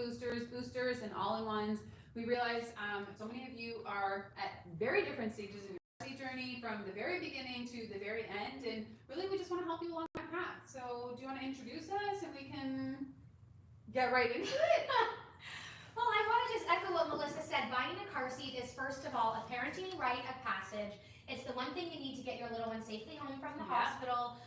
boosters and all-in-ones. We realize so many of you are at very different stages in your journey, from the very beginning to the very end, and really we just want to help you along that path. So do you want to introduce us and we can get right into it? Well, I want to just echo what Melissa said. Buying a car seat is, first of all, a parenting rite of passage. It's the one thing you need to get your little one safely home from the hospital,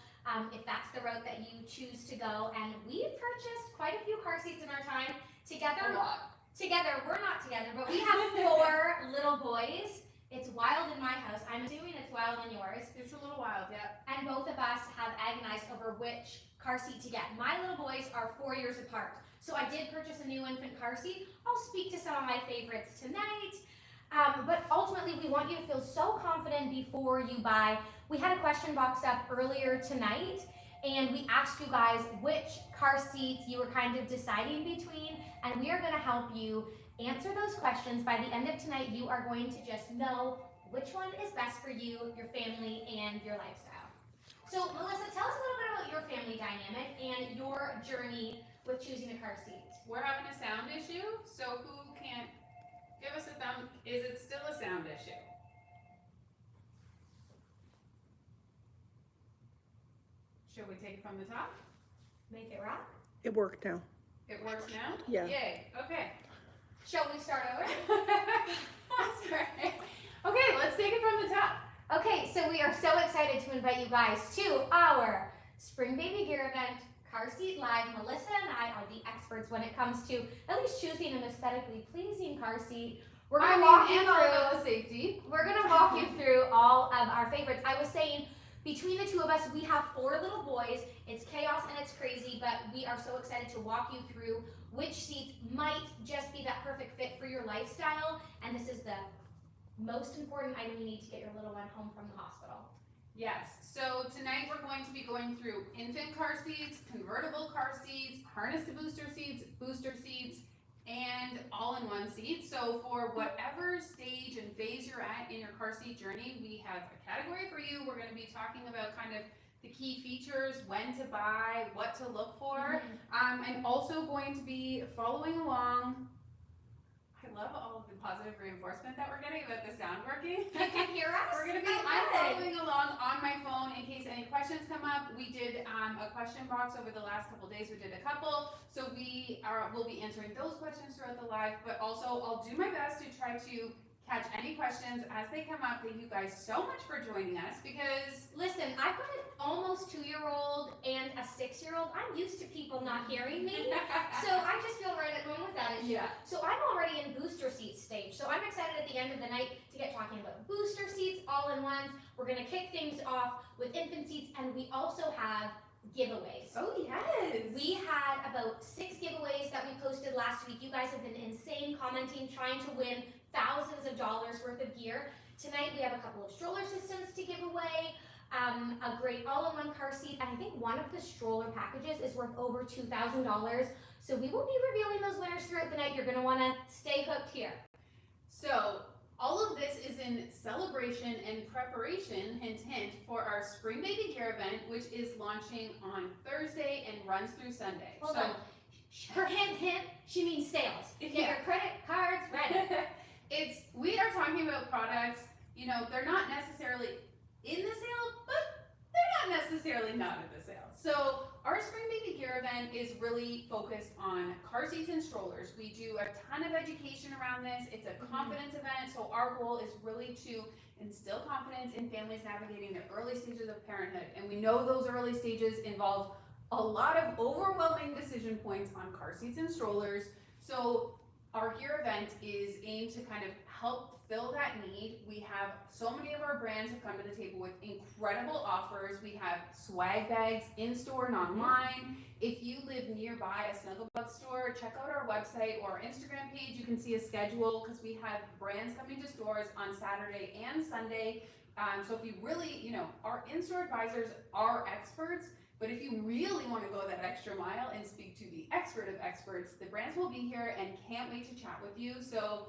if that's the route that you choose to go. And we've purchased quite a few car seats in our time. Together, we're not together, but we have 4 little boys. It's wild in my house. I'm assuming it's wild in yours. It's a little wild, yeah. And both of us have agonized over which car seat to get. My little boys are 4 years apart. So I did purchase a new infant car seat. I'll speak to some of my favorites tonight. But ultimately, we want you to feel so confident before you buy. We had a question box up earlier tonight, and we asked you guys which car seats you were kind of deciding between, and we are going to help you answer those questions. By the end of tonight, you are going to just know which one is best for you, your family, and your lifestyle. So, Melissa, tell us a little bit about your family dynamic and your journey with choosing a car seat. We're having a sound issue, so who can't give us a thumb? Is it still a sound issue? Should we take it from the top? Make it rock? It worked now. It works now? Yeah. Yay, okay. Shall we start over? That's right. Okay, let's take it from the top. Okay, so we are so excited to invite you guys to our Spring Baby Gear event, Car Seat Live. Melissa and I are the experts when it comes to at least choosing an aesthetically pleasing car seat. We're gonna walk you through the safety. We're gonna walk you through all of our favorites. I was saying, between the two of us, we have 4 little boys. It's chaos and it's crazy, but we are so excited to walk you through which seats might just be that perfect fit for your lifestyle. And this is the most important item you need to get your little one home from the hospital. Yes, so tonight we're going to be going through infant car seats, convertible car seats, harness to booster seats, and all-in-one seats. So for whatever stage and phase you're at in your car seat journey, we have a category for you. We're going to be talking about kind of the key features, when to buy, what to look for, and also going to be following along. I love all of the positive reinforcement that we're getting about the sound working. You can hear us? We're going to be I'm following along on my phone in case any questions come up. We did a question box over the last couple days. We did a couple. So we'll be answering those questions throughout the live, but also I'll do my best to try to catch any questions as they come up. Thank you guys so much for joining us, because listen, I've got an almost 2-year-old and a 6-year-old. I'm used to people not hearing me, so I just feel right at home with that issue. Yeah. So I'm already in booster seat stage, so I'm excited at the end of the night to get talking about booster seats, all-in-ones. We're going to kick things off with infant seats, and we also have giveaways. Oh yes! We had about 6 giveaways that we posted last week. You guys have been insane commenting, trying to win thousands of dollars worth of gear. Tonight we have a couple of stroller systems to give away, a great all-in-one car seat, and I think one of the stroller packages is worth over $2,000. So we will be revealing those winners throughout the night. You're going to want to stay hooked here. So all of this is in celebration and preparation, hint hint, for our Spring Baby Gear event, which is launching on Thursday and runs through Sunday. Hold on. Her hint hint, she means sales. Get your credit cards ready. We are talking about products, you know, they're not necessarily in the sale, but they're not necessarily not at the sale. So our Spring Baby Gear event is really focused on car seats and strollers. We do a ton of education around this. It's a confidence event, so our goal is really to instill confidence in families navigating the early stages of parenthood. And we know those early stages involve a lot of overwhelming decision points on car seats and strollers. So our gear event is aimed to kind of help fill that need. We have so many of our brands have come to the table with incredible offers. We have swag bags in-store and online. If you live nearby a Snuggle Bugz store, check out our website or our Instagram page. You can see a schedule, because we have brands coming to stores on Saturday and Sunday. So if you really, you know, our in-store advisors are experts, but if you really want to go that extra mile and speak to the expert of experts, the brands will be here and can't wait to chat with you. So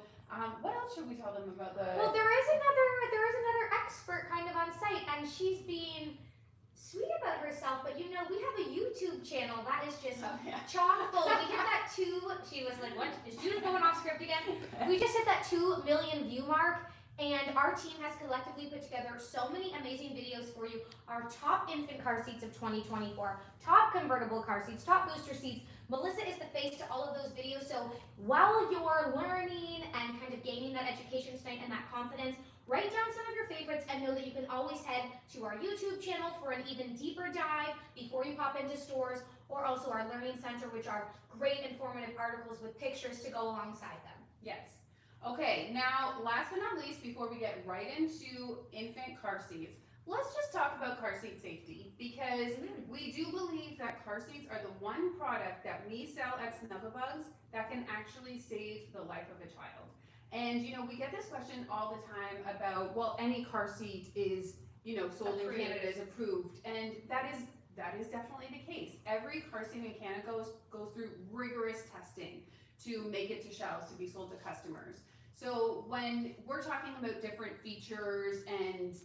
what else should we tell them about the... Well, there is another expert kind of on site, and she's being sweet about herself, but you know, we have a YouTube channel that is just chock full. We hit that 2 She was like, what? Is Judith going off script again? We just hit that 2 million view mark, and our team has collectively put together so many amazing videos for you. Our top infant car seats of 2024, top convertible car seats, top booster seats. Melissa is the face to all of those videos, so while you're learning and kind of gaining that education tonight and that confidence, write down some of your favorites and know that you can always head to our YouTube channel for an even deeper dive before you pop into stores, or also our Learning Center, which are great informative articles with pictures to go alongside them. Yes. Okay, now last but not least, before we get right into infant car seats, let's just talk about car seat safety, because we do believe that car seats are the one product that we sell at Snuggle Bugz that can actually save the life of a child. And you know, we get this question all the time about, well, any car seat is, you know, sold in Canada is approved, and that is definitely the case. Every car seat in Canada goes through rigorous testing to make it to shelves to be sold to customers. So when we're talking about different features and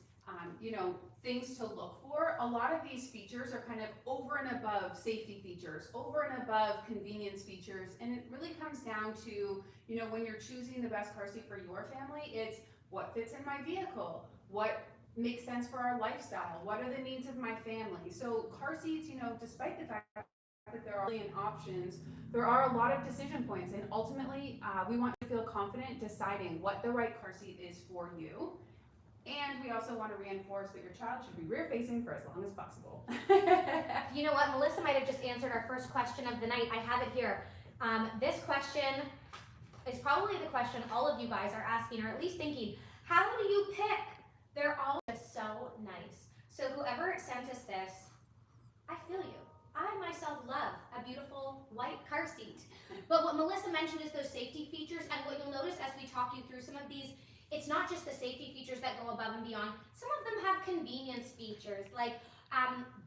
you know, things to look for, a lot of these features are kind of over and above safety features, over and above convenience features, and it really comes down to, you know, when you're choosing the best car seat for your family, it's what fits in my vehicle, what makes sense for our lifestyle, what are the needs of my family. So car seats, you know, despite the fact that there are a million options, there are a lot of decision points, and ultimately we want to feel confident deciding what the right car seat is for you. And we also want to reinforce that your child should be rear facing for as long as possible. You know what, Melissa might have just answered our first question of the night. I have it here. This question is probably the question all of you guys are asking, or at least thinking, how do you pick? They're all just so nice. So whoever sent us this, I feel you. I myself love a beautiful white car seat. But what Melissa mentioned is those safety features, and what you'll notice as we talk you through some of these, it's not just the safety features that go above and beyond. Some of them have convenience features like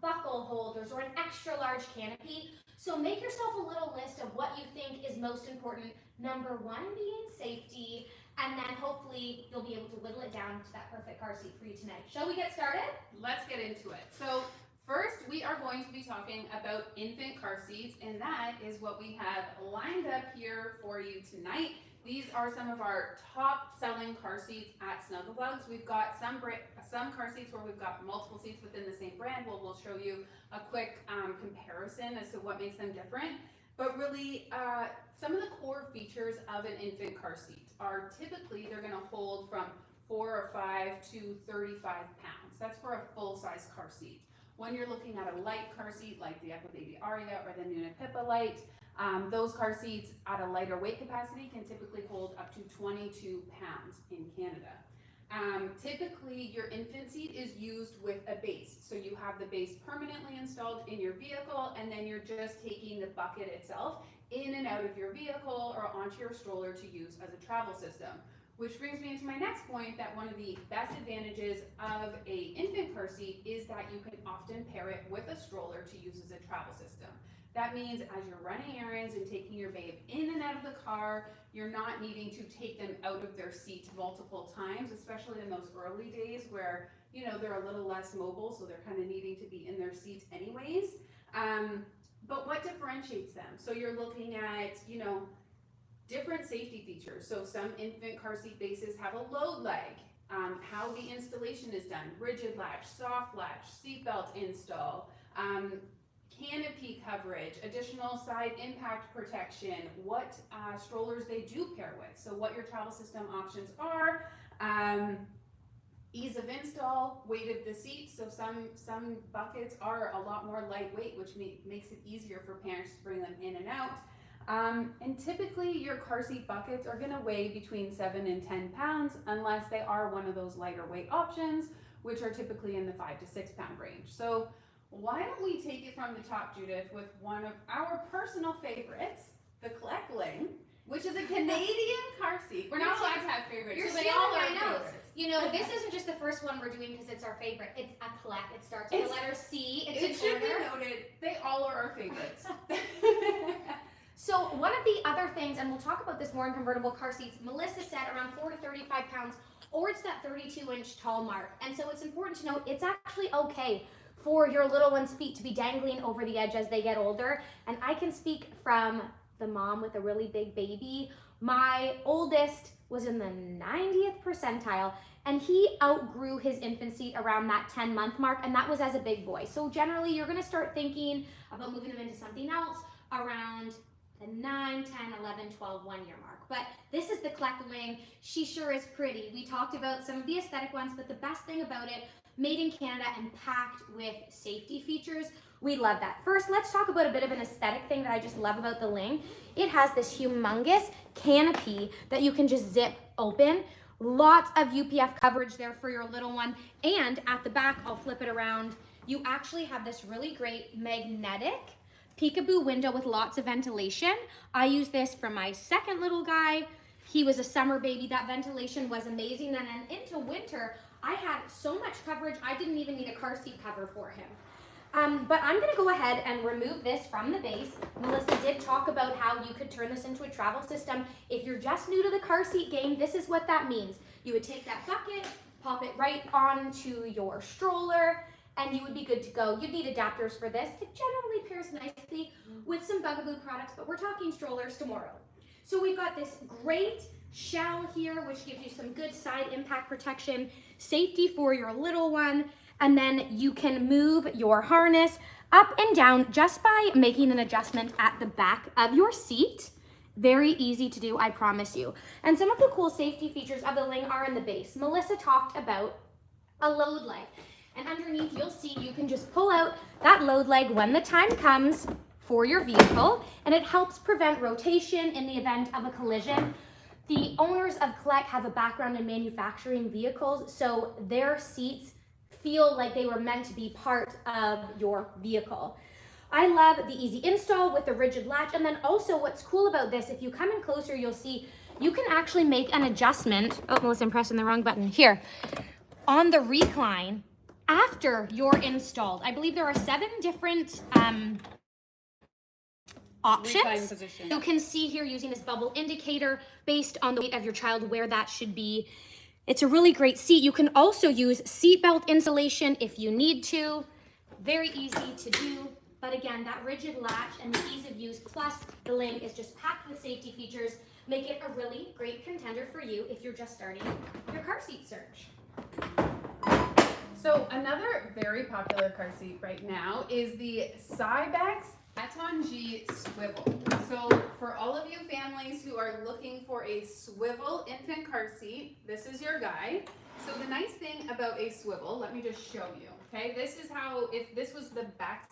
buckle holders or an extra large canopy. So make yourself a little list of what you think is most important. Number one being safety, and then hopefully you'll be able to whittle it down to that perfect car seat for you tonight. Shall we get started? Let's get into it. So first, we are going to be talking about infant car seats, and that is what we have lined up here for you tonight. These are some of our top selling car seats at Snuggle Bugz. We've got some car seats where we've got multiple seats within the same brand. We'll show you a quick comparison as to what makes them different. But really, some of the core features of an infant car seat are typically they're going to hold from 4 or 5 to 35 pounds. That's for a full-size car seat. When you're looking at a light car seat like the Echo Baby Aria or the Nuna Pippa Light, those car seats at a lighter weight capacity can typically hold up to 22 pounds in Canada. Typically, your infant seat is used with a base. So you have the base permanently installed in your vehicle, and then you're just taking the bucket itself in and out of your vehicle or onto your stroller to use as a travel system. Which brings me into my next point, that one of the best advantages of a infant car seat is that you can often pair it with a stroller to use as a travel system. That means as you're running errands and taking your babe in and out of the car, you're not needing to take them out of their seat multiple times, especially in those early days where, you know, they're a little less mobile, so they're kind of needing to be in their seat anyways. But what differentiates them? So you're looking at, you know, different safety features. So some infant car seat bases have a load leg, how the installation is done, rigid latch, soft latch, seatbelt install, canopy coverage, additional side impact protection, what strollers they do pair with. So what your travel system options are, ease of install, weight of the seat. So some buckets are a lot more lightweight, which makes it easier for parents to bring them in and out. And typically your car seat buckets are going to weigh between 7 and 10 pounds unless they are one of those lighter weight options, which are typically in the 5 to 6 pound range. So why don't we take it from the top, Judith, with one of our personal favorites, the Kleckling, which is a Canadian car seat. We're not allowed to have favorites. You're so stealing all my are notes. favorites. You know, this isn't just the first one we're doing because it's our favorite. It's a Kleck. It starts with the letter C. It's It should order. be noted, they all are our favorites. So one of the other things, and we'll talk about this more in convertible car seats, Melissa said around 4 to 35 pounds, or it's that 32-inch tall mark. And so it's important to note it's actually okay for your little one's feet to be dangling over the edge as they get older. And I can speak from the mom with a really big baby. My oldest was in the 90th percentile, and he outgrew his infant seat around that 10-month mark, and that was as a big boy. So generally, you're gonna start thinking about moving them into something else around the 9, 10, 11, 12, 1-year mark. But this is the Kleckling. She sure is pretty. We talked about some of the aesthetic ones, but the best thing about it, made in Canada and packed with safety features. We love that. First, let's talk about a bit of an aesthetic thing that I just love about the Ling. It has this humongous canopy that you can just zip open. Lots of UPF coverage there for your little one. And at the back, I'll flip it around, you actually have this really great magnetic peekaboo window with lots of ventilation. I use this for my second little guy. He was a summer baby. That ventilation was amazing. And then into winter, I had so much coverage, I didn't even need a car seat cover for him. But I'm gonna go ahead and remove this from the base. Melissa did talk about how you could turn this into a travel system. If you're just new to the car seat game, this is what that means. You would take that bucket, pop it right onto your stroller, and you would be good to go. You'd need adapters for this. It generally pairs nicely with some Bugaboo products, but we're talking strollers tomorrow. So we've got this great shell here, which gives you some good side impact protection, safety for your little one, and then you can move your harness up and down just by making an adjustment at the back of your seat. Very easy to do, I promise you. And some of the cool safety features of the Ling are in the base. Melissa talked about a load leg. And underneath, you'll see you can just pull out that load leg when the time comes for your vehicle, and it helps prevent rotation in the event of a collision. The owners of Kleck have a background in manufacturing vehicles, so their seats feel like they were meant to be part of your vehicle. I love the easy install with the rigid latch, and then also what's cool about this, if you come in closer, you'll see you can actually make an adjustment. Oh, Melissa, I'm pressing the wrong button. Here, on the recline, after you're installed. I believe there are 7 different options. You can see here using this bubble indicator based on the weight of your child where that should be. It's a really great seat. You can also use seatbelt installation if you need to. Very easy to do. But again, that rigid latch and the ease of use, plus the Ling is just packed with safety features, make it a really great contender for you if you're just starting your car seat search. So another very popular car seat right now is the Cybex G swivel. So for all of you families who are looking for a swivel infant car seat, this is your guy. So the nice thing about a swivel, let me just show you, okay? This is how, if this was the back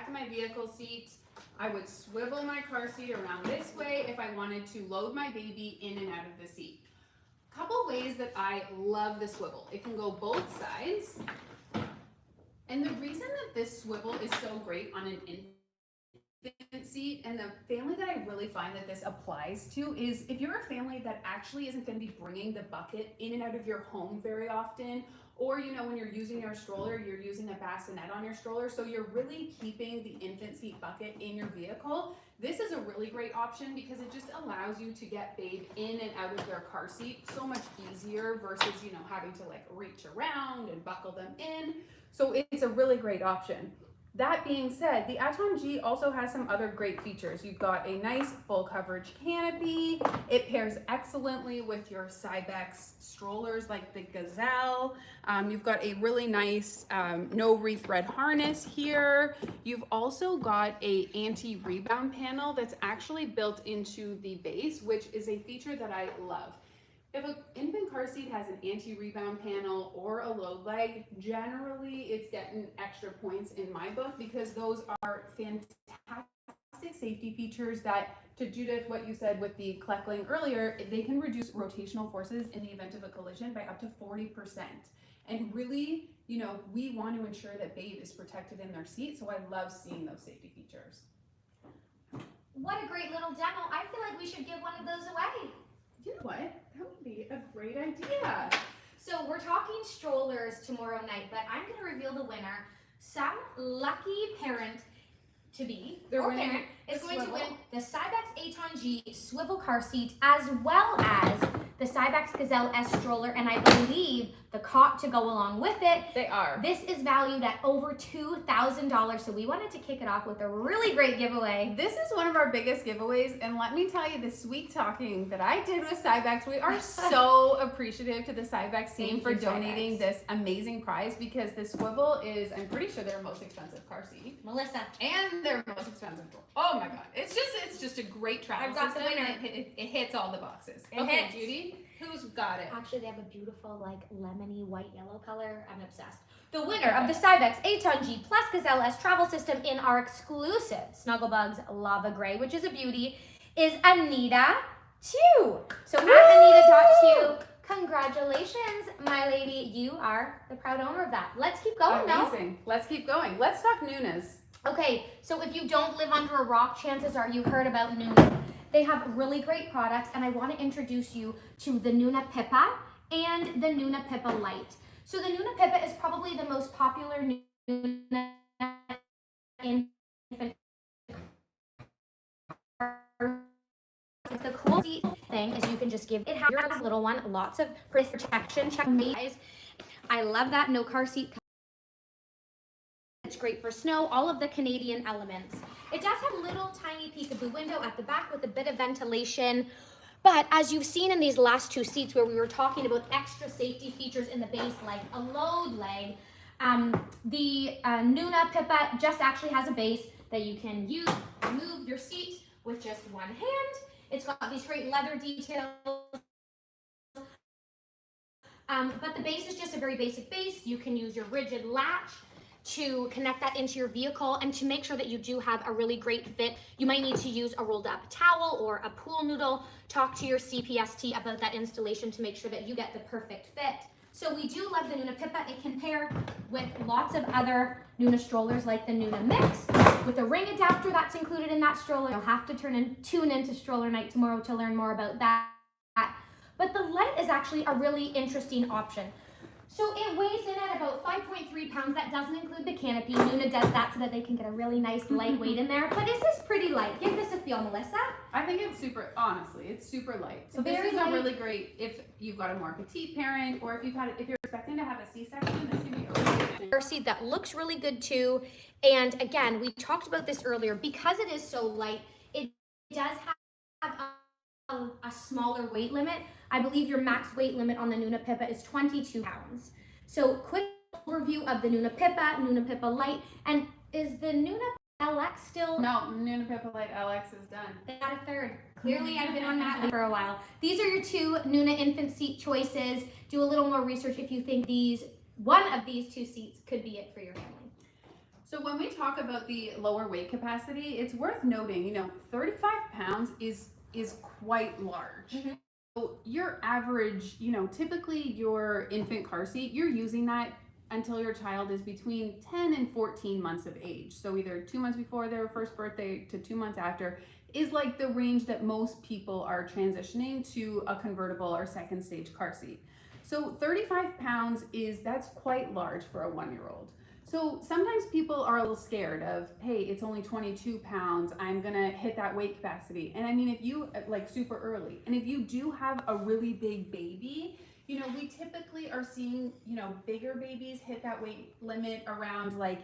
of my vehicle seat, I would swivel my car seat around this way if I wanted to load my baby in and out of the seat. Couple ways that I love the swivel. It can go both sides. And the reason that this swivel is so great on an infant seat, and the family that I really find that this applies to, is if you're a family that actually isn't going to be bringing the bucket in and out of your home very often, or you know, when you're using your stroller, you're using a bassinet on your stroller, so you're really keeping the infant seat bucket in your vehicle. This is a really great option because it just allows you to get babe in and out of their car seat so much easier versus, you know, having to like reach around and buckle them in. So it's a really great option. That being said, the G also has some other great features. You've got a nice full coverage canopy. It pairs excellently with your Cybex strollers like the Gazelle. You've got a really nice no rethread harness here. You've also got a anti-rebound panel that's actually built into the base, which is a feature that I love. If an infant car seat has an anti-rebound panel or a load leg, generally it's getting extra points in my book because those are fantastic safety features that, to Judith, what you said with the Kleckling earlier, they can reduce rotational forces in the event of a collision by up to 40%. And really, you know, we want to ensure that babe is protected in their seat, so I love seeing those safety features. What a great little demo. I feel like we should give one of those away. You know what? That would be a great idea. So we're talking strollers tomorrow night, but I'm going to reveal the winner. Some lucky parent-to-be or parent is going to win the Cybex G swivel car seat, as well as the Cybex Gazelle S stroller, and I believe the cot to go along with it. They are. This is valued at over $2,000, so we wanted to kick it off with a really great giveaway. This is one of our biggest giveaways, and let me tell you, the sweet talking that I did with Cybex, we are so appreciative to the Cybex team for donating this amazing prize, because the swivel is, I'm pretty sure, their most expensive car seat. Melissa. And their most expensive door. Oh my God. It's just a great travel I've got the system, winner. and it hits all the boxes. It Okay, hits. Judy, who's got it? Actually, they have a beautiful, like, lemony white yellow color. I'm obsessed. The winner of the Cybex A-Ton G Plus Gazelle S travel system in our exclusive Snuggle Bugz Lava Gray, which is a beauty, is Anita 2. So at Anita.2, congratulations, my lady. You are the proud owner of that. Let's keep going now. Amazing. Let's keep going. Let's talk Nunas. Okay, so if you don't live under a rock, chances are you heard about Nuna. They have really great products, and I want to introduce you to the Nuna Pippa and the Nuna Pippa Light. So the Nuna Pippa is probably the most popular Nuna infant. The cool thing is you can just give it your little one lots of protection. Check me guys. I love that no car seat. It's great for snow, all of the Canadian elements. It does have a little tiny peekaboo window at the back with a bit of ventilation. But as you've seen in these last two seats where we were talking about extra safety features in the base, like a load leg, the Nuna Pippa just actually has a base that you can use to move your seat with just one hand. It's got these great leather details. But the base is just a very basic base. You can use your rigid latch to connect that into your vehicle, and to make sure that you do have a really great fit, you might need to use a rolled up towel or a pool noodle. Talk to your CPST about that installation to make sure that you get the perfect fit. So we do love the Nuna Pippa. It can pair with lots of other Nuna strollers like the Nuna Mix with a ring adapter that's included in that stroller. You'll have to tune into Stroller Night tomorrow to learn more about that. But the light is actually a really interesting option. So it weighs in at about 5.3 pounds. That doesn't include the canopy. Nuna does that so that they can get a really nice lightweight in there. But this is pretty light. Give this a feel, Melissa. I think it's super, honestly, it's super light. So Very this is light. a really great, if you've got a more petite parent, or if you're expecting to have a C-section, this can be a really good Car seat that looks really good too. And again, we talked about this earlier. Because it is so light, it does have a smaller weight limit. I believe your max weight limit on the Nuna Pippa is 22 pounds. So quick overview of the Nuna Pippa Light, and is the Nuna LX still? No, Nuna Pippa Light LX is done. They got a third. Clearly I've been on that for a while. These are your two Nuna infant seat choices. Do a little more research if you think one of these two seats could be it for your family. So when we talk about the lower weight capacity, it's worth noting, 35 pounds is quite large. Mm-hmm. So your average, typically your infant car seat, you're using that until your child is between 10 and 14 months of age. So either 2 months before their first birthday to 2 months after is like the range that most people are transitioning to a convertible or second stage car seat. So 35 pounds that's quite large for a 1-year-old. So sometimes people are a little scared of, hey, it's only 22 pounds, I'm gonna hit that weight capacity. And I mean, if you, like super early, and if you do have a really big baby, we typically are seeing, bigger babies hit that weight limit around like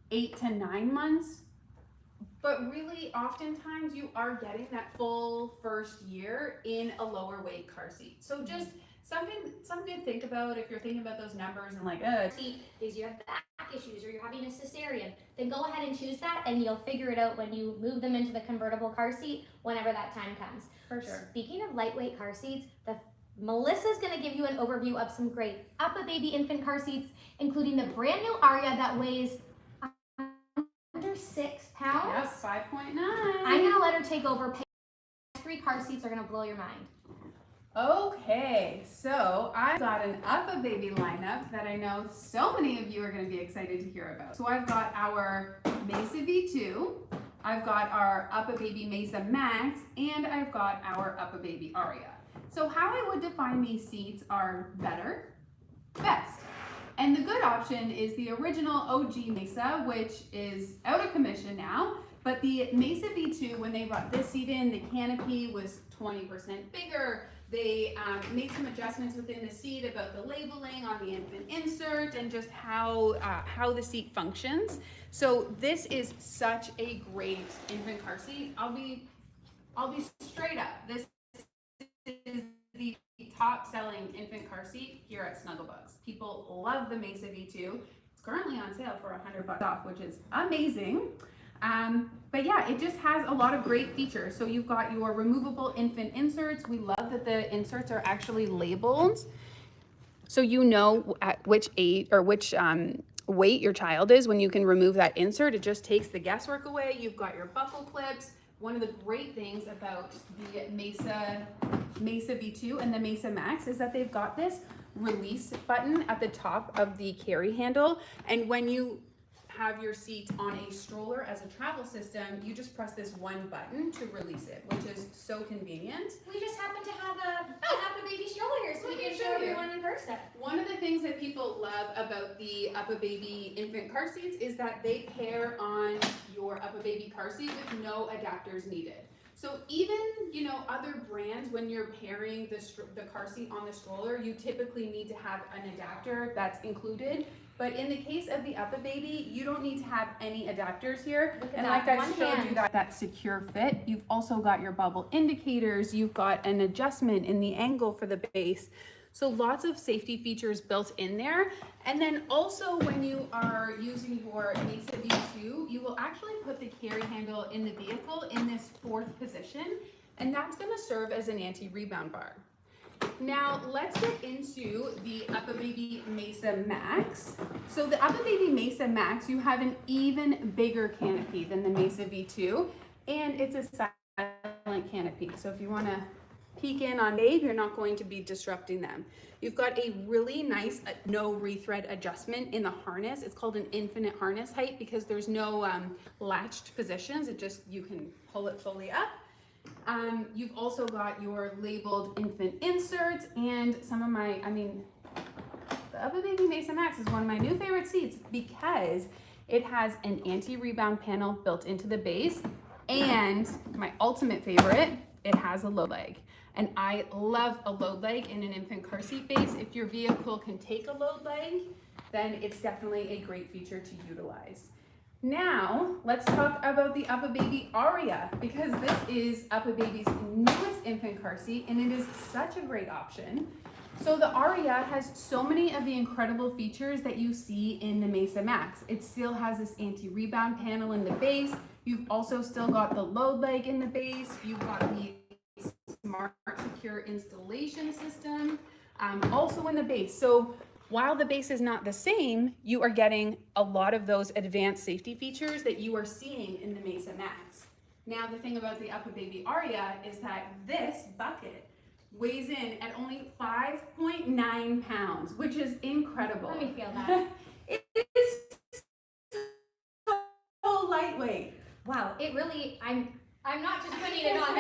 8 to 9 months. But really, oftentimes you are getting that full first year in a lower weight car seat. So just something to think about if you're thinking about those numbers and like, See, if you have back issues or you're having a cesarean, then go ahead and choose that, and you'll figure it out when you move them into the convertible car seat whenever that time comes. For sure. Speaking of lightweight car seats, Melissa's going to give you an overview of some great Up-A-Baby infant car seats, including the brand new Aria that weighs under 6 pounds. Yes, 5.9. I'm going to let her take over. 3 car seats are going to blow your mind. Okay, so I've got an Up-A-Baby lineup that I know so many of you are going to be excited to hear about. So I've got our Mesa V2, I've got our Up-A-Baby Mesa Max, and I've got our Up-A-Baby Aria. So how I would define these seats are better, best. And the good option is the original OG Mesa, which is out of commission now. But the Mesa V2, when they brought this seat in, the canopy was 20% bigger. They made some adjustments within the seat about the labeling on the infant insert and just how the seat functions. So this is such a great infant car seat. I'll be straight up. This is the top selling infant car seat here at Snuggle Bugz. People love the Mesa V2. It's currently on sale for $100 off, which is amazing. But yeah, it just has a lot of great features. So you've got your removable infant inserts. We love that the inserts are actually labeled, so you know at which age or which weight your child is when you can remove that insert. It just takes the guesswork away. You've got your buckle clips. One of the great things about the Mesa V2 and the Mesa Max is that they've got this release button at the top of the carry handle, and when you have your seat on a stroller as a travel system, you just press this one button to release it, which is so convenient. We just happen to have a baby stroller here, so we can show everyone in person. One of the things that people love about the UPPAbaby infant car seats is that they pair on your UPPAbaby car seat with no adapters needed. So even, you know, other brands, when you're pairing the car seat on the stroller, you typically need to have an adapter that's included. But in the case of the UPPAbaby, you don't need to have any adapters here. And like I showed you, that secure fit. You've also got your bubble indicators. You've got an adjustment in the angle for the base. So lots of safety features built in there. And then also when you are using your Mesa V2, you will actually put the carry handle in the vehicle in this fourth position, and that's gonna serve as an anti-rebound bar. Now let's get into the UPPAbaby Mesa Max. So the UPPAbaby Mesa Max, you have an even bigger canopy than the Mesa V2, and it's a silent canopy. So if you wanna peek in on babe, you're not going to be disrupting them. You've got a really nice no rethread adjustment in the harness. It's called an infinite harness height because there's no latched positions. It just, you can pull it fully up. You've also got your labeled infant inserts and some of my, the UPPAbaby Mesa Max is one of my new favorite seats because it has an anti-rebound panel built into the base, and my ultimate favorite, it has a load leg. And I love a load leg in an infant car seat base. If your vehicle can take a load leg, then it's definitely a great feature to utilize. Now, let's talk about the UPPAbaby Aria, because this is UPPAbaby's newest infant car seat, and it is such a great option. So the Aria has so many of the incredible features that you see in the Mesa Max. It still has this anti-rebound panel in the base. You've also still got the load leg in the base. You've got the smart secure installation system also in the base. So while the base is not the same, you are getting a lot of those advanced safety features that you are seeing in the Mesa Max. Now the thing about the UPPAbaby Aria is that this bucket weighs in at only 5.9 pounds, which is incredible. Let me feel that. It is so lightweight. Wow, it really, I'm not just putting it on.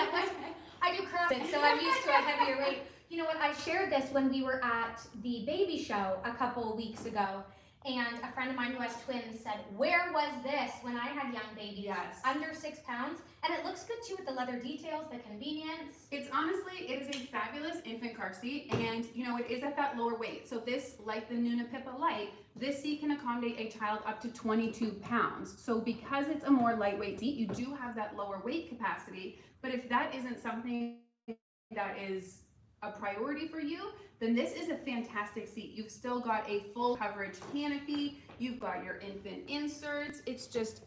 I do CrossFit, so I'm used to a heavier weight. You know what, I shared this when we were at the baby show a couple weeks ago, and a friend of mine who has twins said, where was this when I had young babies? Yes. Under 6 pounds, and it looks good too with the leather details, the convenience. It's honestly, it is a fabulous infant car seat, and you know, it is at that lower weight. So this, like the Nuna Pippa Light, this seat can accommodate a child up to 22 pounds. So because it's a more lightweight seat, you do have that lower weight capacity, but if that isn't something that is a priority for you, then this is a fantastic seat. You've still got a full coverage canopy, you've got your infant inserts. It's just,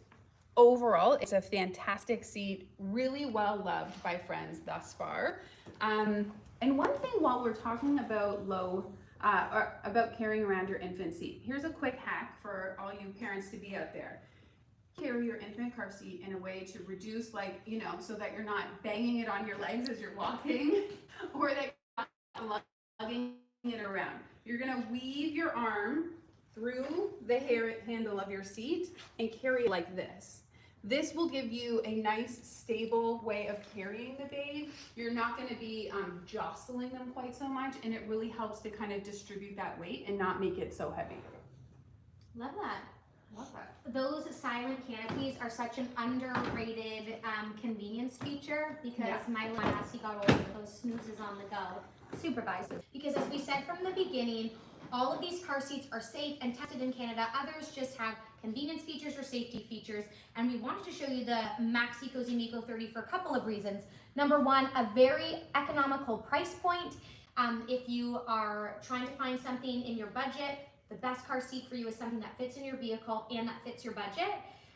overall, it's a fantastic seat, really well loved by friends thus far. And one thing while we're talking about about carrying around your infant seat, here's a quick hack for all you parents to be out there. Carry your infant car seat in a way to reduce, like, you know, so that you're not banging it on your legs as you're walking, or that you're not lugging it around. You're gonna weave your arm through the handle of your seat and carry it like this. This will give you a nice, stable way of carrying the babe. You're not gonna be jostling them quite so much, and it really helps to kind of distribute that weight and not make it so heavy. Love that. Love that. Those silent canopies are such an underrated convenience feature because Yeah. my little as he got older, those snoozes on the go, supervised. Because as we said from the beginning, all of these car seats are safe and tested in Canada. Others just have convenience features or safety features. And we wanted to show you the Maxi Cozy Miko 30 for a couple of reasons. Number one, a very economical price point. If you are trying to find something in your budget, the best car seat for you is something that fits in your vehicle and that fits your budget.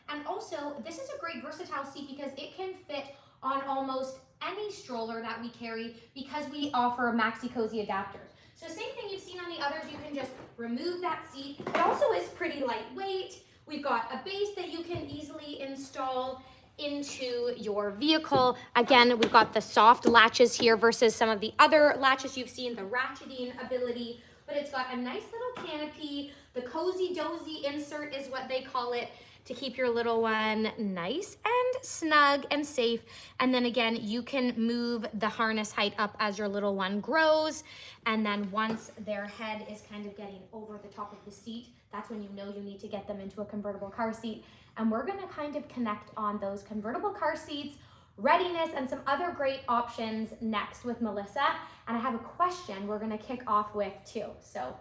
And also, this is a great versatile seat because it can fit on almost any stroller that we carry because we offer Maxi Cozy adapters. So same thing you've seen on the others, you can just remove that seat. It also is pretty lightweight. We've got a base that you can easily install into your vehicle. Again, we've got the soft latches here versus some of the other latches you've seen, the ratcheting ability, but it's got a nice little canopy. The cozy dozy insert is what they call it, to keep your little one nice and snug and safe. And then again, you can move the harness height up as your little one grows. And then once their head is kind of getting over the top of the seat, that's when you know you need to get them into a convertible car seat. And we're gonna kind of connect on those convertible car seats, readiness, and some other great options next with Melissa. And I have a question we're gonna kick off with too. So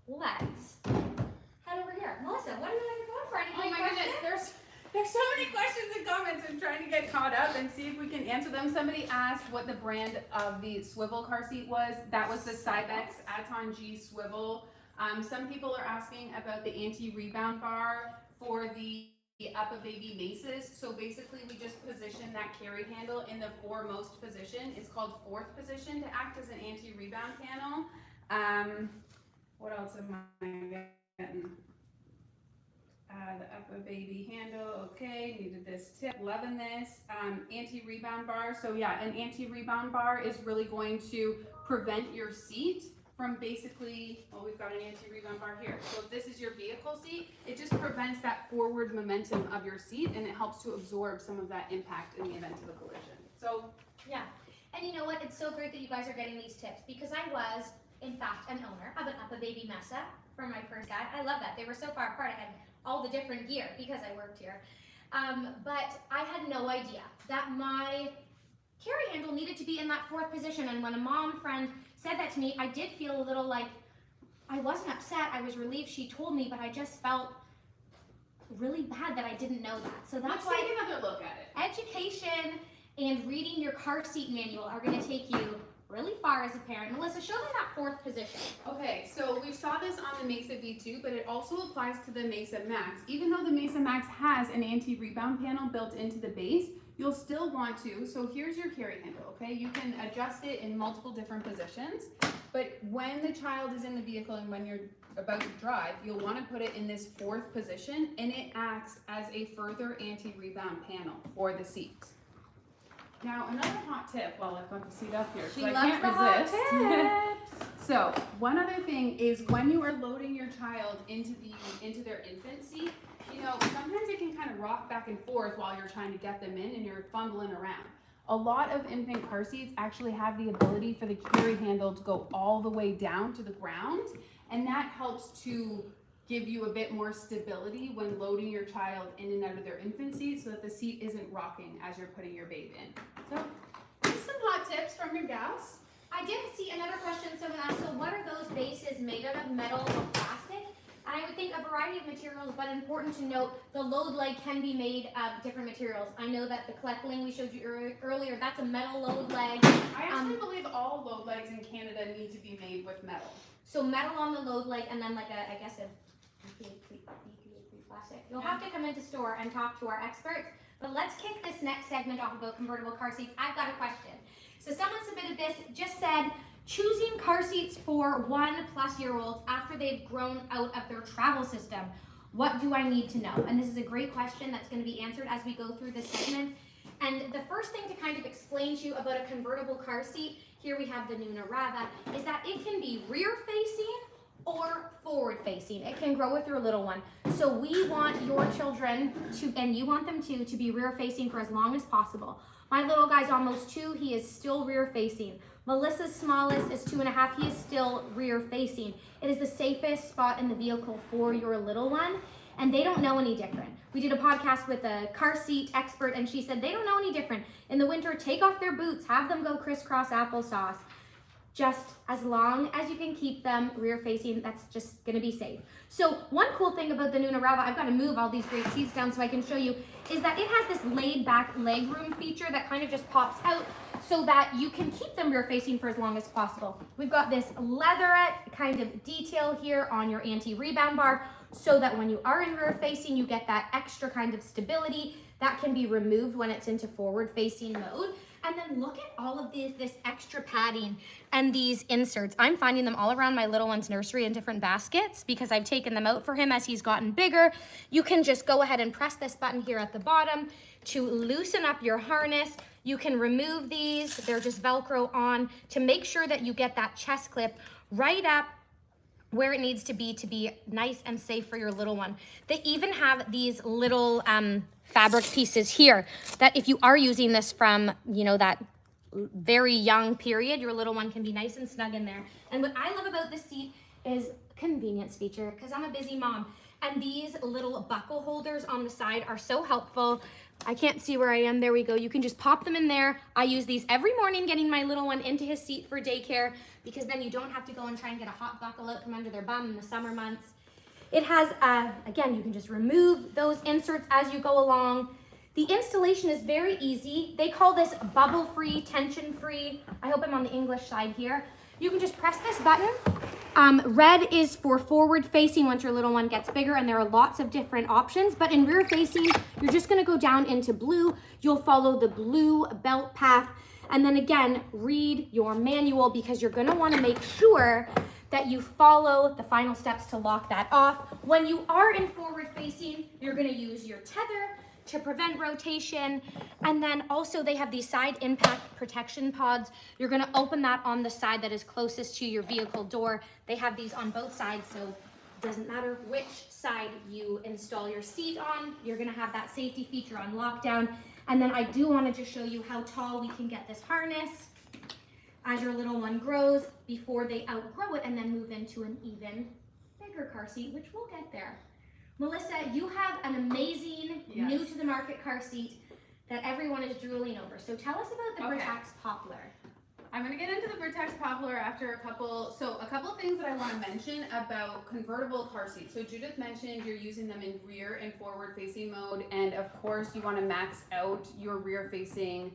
let's head over here. Melissa, what are you going for? Any Oh my questions? goodness, there's so many questions and comments. I'm trying to get caught up and see if we can answer them. Somebody asked what the brand of the swivel car seat was. That was the Cybex Aton G swivel. Some people are asking about the anti-rebound bar for the Up a Baby Maces. So basically we just position that carry handle in the foremost position. It's called fourth position to act as an anti-rebound panel. What else am I getting? The Up a Baby handle, okay, needed this tip, loving this. Anti-rebound bar, so yeah, an anti-rebound bar is really going to prevent your seat from basically, well, we've got an anti-rebound bar here. So if this is your vehicle seat, it just prevents that forward momentum of your seat and it helps to absorb some of that impact in the event of a collision. So yeah, and you know what? It's so great that you guys are getting these tips because I was, in fact, an owner of an Up a Baby Mesa for my first guy. I love that. They were so far apart. I had all the different gear because I worked here. But I had no idea that my carry handle needed to be in that fourth position. And when a mom friend said that to me, I did feel a little like, I wasn't upset. I was relieved she told me, but I just felt really bad that I didn't know that. So that's let's why take another look at it. education and reading your car seat manual are going to take you really far as a parent. Melissa, show me that fourth position. Okay, so we saw this on the Mesa V2, but it also applies to the Mesa Max. Even though the Mesa Max has an anti-rebound panel built into the base, you'll still want to, so here's your carry handle, okay? You can adjust it in multiple different positions, but when the child is in the vehicle and when you're about to drive, you'll want to put it in this fourth position, and it acts as a further anti-rebound panel for the seat. Now, another hot tip, while I've got the seat up here, She so I loves can't the hot resist. tips. So, one other thing is when you are loading your child into their infant seat, you know, sometimes it can kind of rock back and forth while you're trying to get them in and you're fumbling around. A lot of infant car seats actually have the ability for the carry handle to go all the way down to the ground, and that helps to give you a bit more stability when loading your child in and out of their infant seat so that the seat isn't rocking as you're putting your babe in. So, just some hot tips from your gals. I did see another question someone asked, so what are those bases made out of, metal or plastic? And I would think a variety of materials, but important to note, the load leg can be made of different materials. I know that the Kleckling we showed you earlier, that's a metal load leg. I actually believe all load legs in Canada need to be made with metal. So metal on the load leg and then like a, I guess a plastic. You'll have to come into store and talk to our experts. But let's kick this next segment off about convertible car seats. I've got a question. So someone submitted this, just said, choosing car seats for 1+-year-olds after they've grown out of their travel system. What do I need to know? And this is a great question that's going to be answered as we go through this segment. And the first thing to kind of explain to you about a convertible car seat, here we have the new Narava, is that it can be rear-facing or forward-facing. It can grow with your little one. So we want your children to, and you want them to be rear-facing for as long as possible. My little guy's almost 2, he is still rear-facing. Melissa's smallest is 2.5, he is still rear-facing. It is the safest spot in the vehicle for your little one. and they don't know any different. We did a podcast with a car seat expert, and she said they don't know any different. In the winter, take off their boots, have them go crisscross applesauce. Just as long as you can keep them rear facing, that's just gonna be safe. So one cool thing about the Nuna Rava, I've gotta move all these great seats down so I can show you, is that it has this laid back legroom feature that kind of just pops out so that you can keep them rear facing for as long as possible. We've got this leatherette kind of detail here on your anti-rebound bar so that when you are in rear facing, you get that extra kind of stability that can be removed when it's into forward facing mode. And then look at all of this extra padding and these inserts. I'm finding them all around my little one's nursery in different baskets because I've taken them out for him as he's gotten bigger. You can just go ahead and press this button here at the bottom to loosen up your harness. You can remove these, they're just Velcro on, to make sure that you get that chest clip right up where it needs to be nice and safe for your little one. They even have these little fabric pieces here that if you are using this from, you know, that very young period, your little one can be nice and snug in there. And what I love about this seat is convenience feature, because I'm a busy mom. And these little buckle holders on the side are so helpful. I can't see where I am. There we go. You can just pop them in there. I use these every morning getting my little one into his seat for daycare, because then you don't have to go and try and get a hot buckle out from under their bum in the summer months. It has, again, you can just remove those inserts as you go along. The installation is very easy. They call this bubble-free, tension-free. I hope I'm on the English side here. You can just press this button. Red is for forward facing once your little one gets bigger, and there are lots of different options. But in rear facing, you're just gonna go down into blue. You'll follow the blue belt path. And then again, read your manual, because you're gonna wanna make sure that you follow the final steps to lock that off. When you are in forward facing, you're gonna use your tether to prevent rotation. And then also they have these side impact protection pods. You're gonna open that on the side that is closest to your vehicle door. They have these on both sides, so it doesn't matter which side you install your seat on, you're gonna have that safety feature on lockdown. And then I do wanna just show you how tall we can get this harness as your little one grows before they outgrow it and then move into an even bigger car seat, which we'll get there. Melissa, you have an amazing new to the market car seat that everyone is drooling over. So tell us about the Vertex Poplar. I'm gonna get into the Vertex Poplar after a couple of things that I wanna mention about convertible car seats. So Judith mentioned you're using them in rear and forward facing mode, and of course you wanna max out your rear facing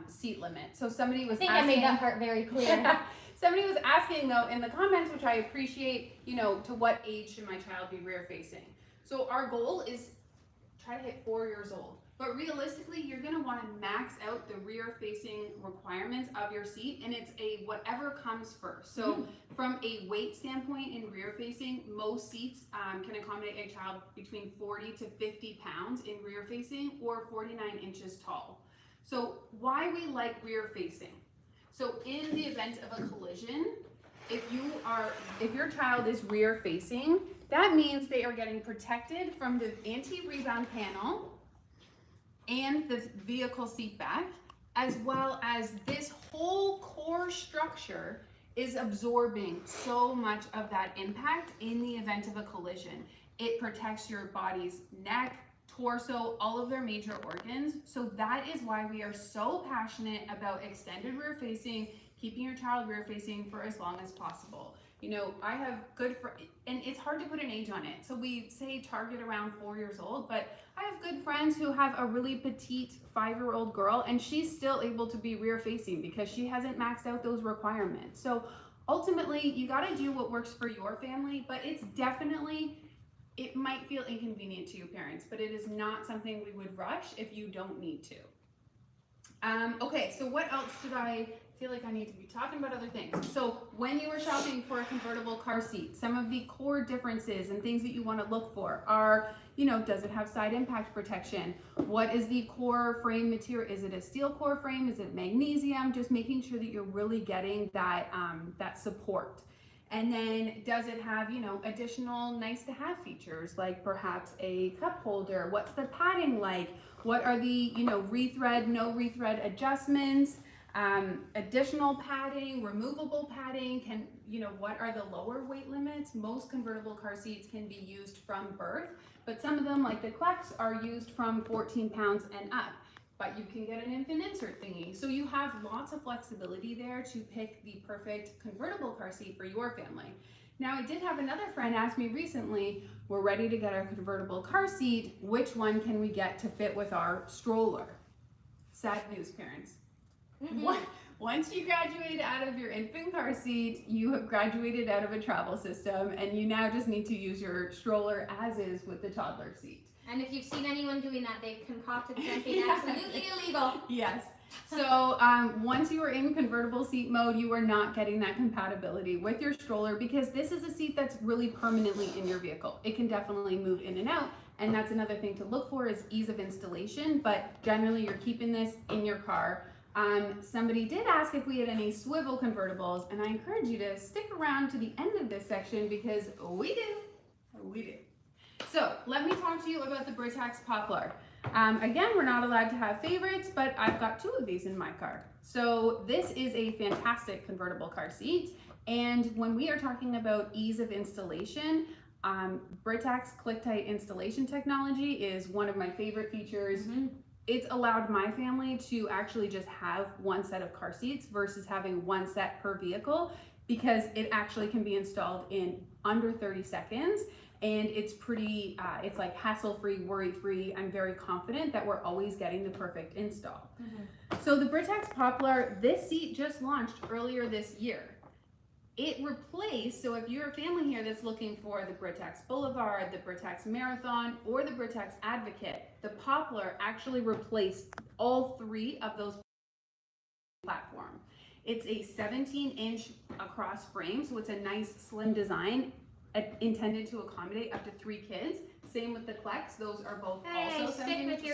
seat limit. So somebody was asking, I made that part very clear. Somebody was asking though in the comments, which I appreciate, you know, to what age should my child be rear facing? So our goal is try to hit 4 years old. But realistically, you're gonna wanna max out the rear facing requirements of your seat, and it's a whatever comes first. So from a weight standpoint in rear facing, most seats can accommodate a child between 40 to 50 pounds in rear facing, or 49 inches tall. So why we like rear facing? So in the event of a collision, if your child is rear facing, that means they are getting protected from the anti-rebound panel and the vehicle seat back, as well as this whole core structure is absorbing so much of that impact in the event of a collision. It protects your body's neck, torso, all of their major organs. So that is why we are so passionate about extended rear facing, keeping your child rear facing for as long as possible. You know, I have and it's hard to put an age on it. So we say target around 4 years old, but I have good friends who have a really petite 5-year-old girl, and she's still able to be rear facing because she hasn't maxed out those requirements. So ultimately, you gotta do what works for your family, but it's definitely, it might feel inconvenient to you parents, but it is not something we would rush if you don't need to. Okay, so what else should I feel like I need to be talking about? Other things. So when you are shopping for a convertible car seat, some of the core differences and things that you want to look for are, you know, does it have side impact protection? What is the core frame material? Is it a steel core frame? Is it magnesium? Just making sure that you're really getting that, that support. And then does it have, you know, additional nice to have features, like perhaps a cup holder? What's the padding like? What are the, you know, rethread, no rethread adjustments? Additional padding, removable padding can, what are the lower weight limits? Most convertible car seats can be used from birth, but some of them, like the Klex, are used from 14 pounds and up. But you can get an infant insert thingy. So you have lots of flexibility there to pick the perfect convertible car seat for your family. Now, I did have another friend ask me recently, we're ready to get our convertible car seat, which one can we get to fit with our stroller? Sad news, parents. Once you graduate out of your infant car seat, you have graduated out of a travel system, and you now just need to use your stroller as is with the toddler seat. And if you've seen anyone doing that, they've concocted something absolutely illegal. Yes. So once you are in convertible seat mode, you are not getting that compatibility with your stroller, because this is a seat that's really permanently in your vehicle. It can definitely move in and out. And that's another thing to look for, is ease of installation, but generally you're keeping this in your car. Somebody did ask if we had any swivel convertibles, and I encourage you to stick around to the end of this section because we do. So let me talk to you about the Britax Poplar. Again, we're not allowed to have favorites, but I've got 2 of these in my car. So this is a fantastic convertible car seat. And when we are talking about ease of installation, Britax Click-Tight installation technology is one of my favorite features. It's allowed my family to actually just have one set of car seats versus having one set per vehicle, because it actually can be installed in under 30 seconds. And it's pretty, it's like hassle-free, worry-free. I'm very confident that we're always getting the perfect install. So the Britax Poplar, this seat just launched earlier this year. It replaced, so if you're a family here that's looking for the Britax Boulevard, the Britax Marathon, or the Britax Advocate, the Poplar actually replaced all 3 of those platforms. It's a 17-inch across frame, so it's a nice slim design intended to accommodate up to 3 kids. Same with the Klex, those are both also 17 inches.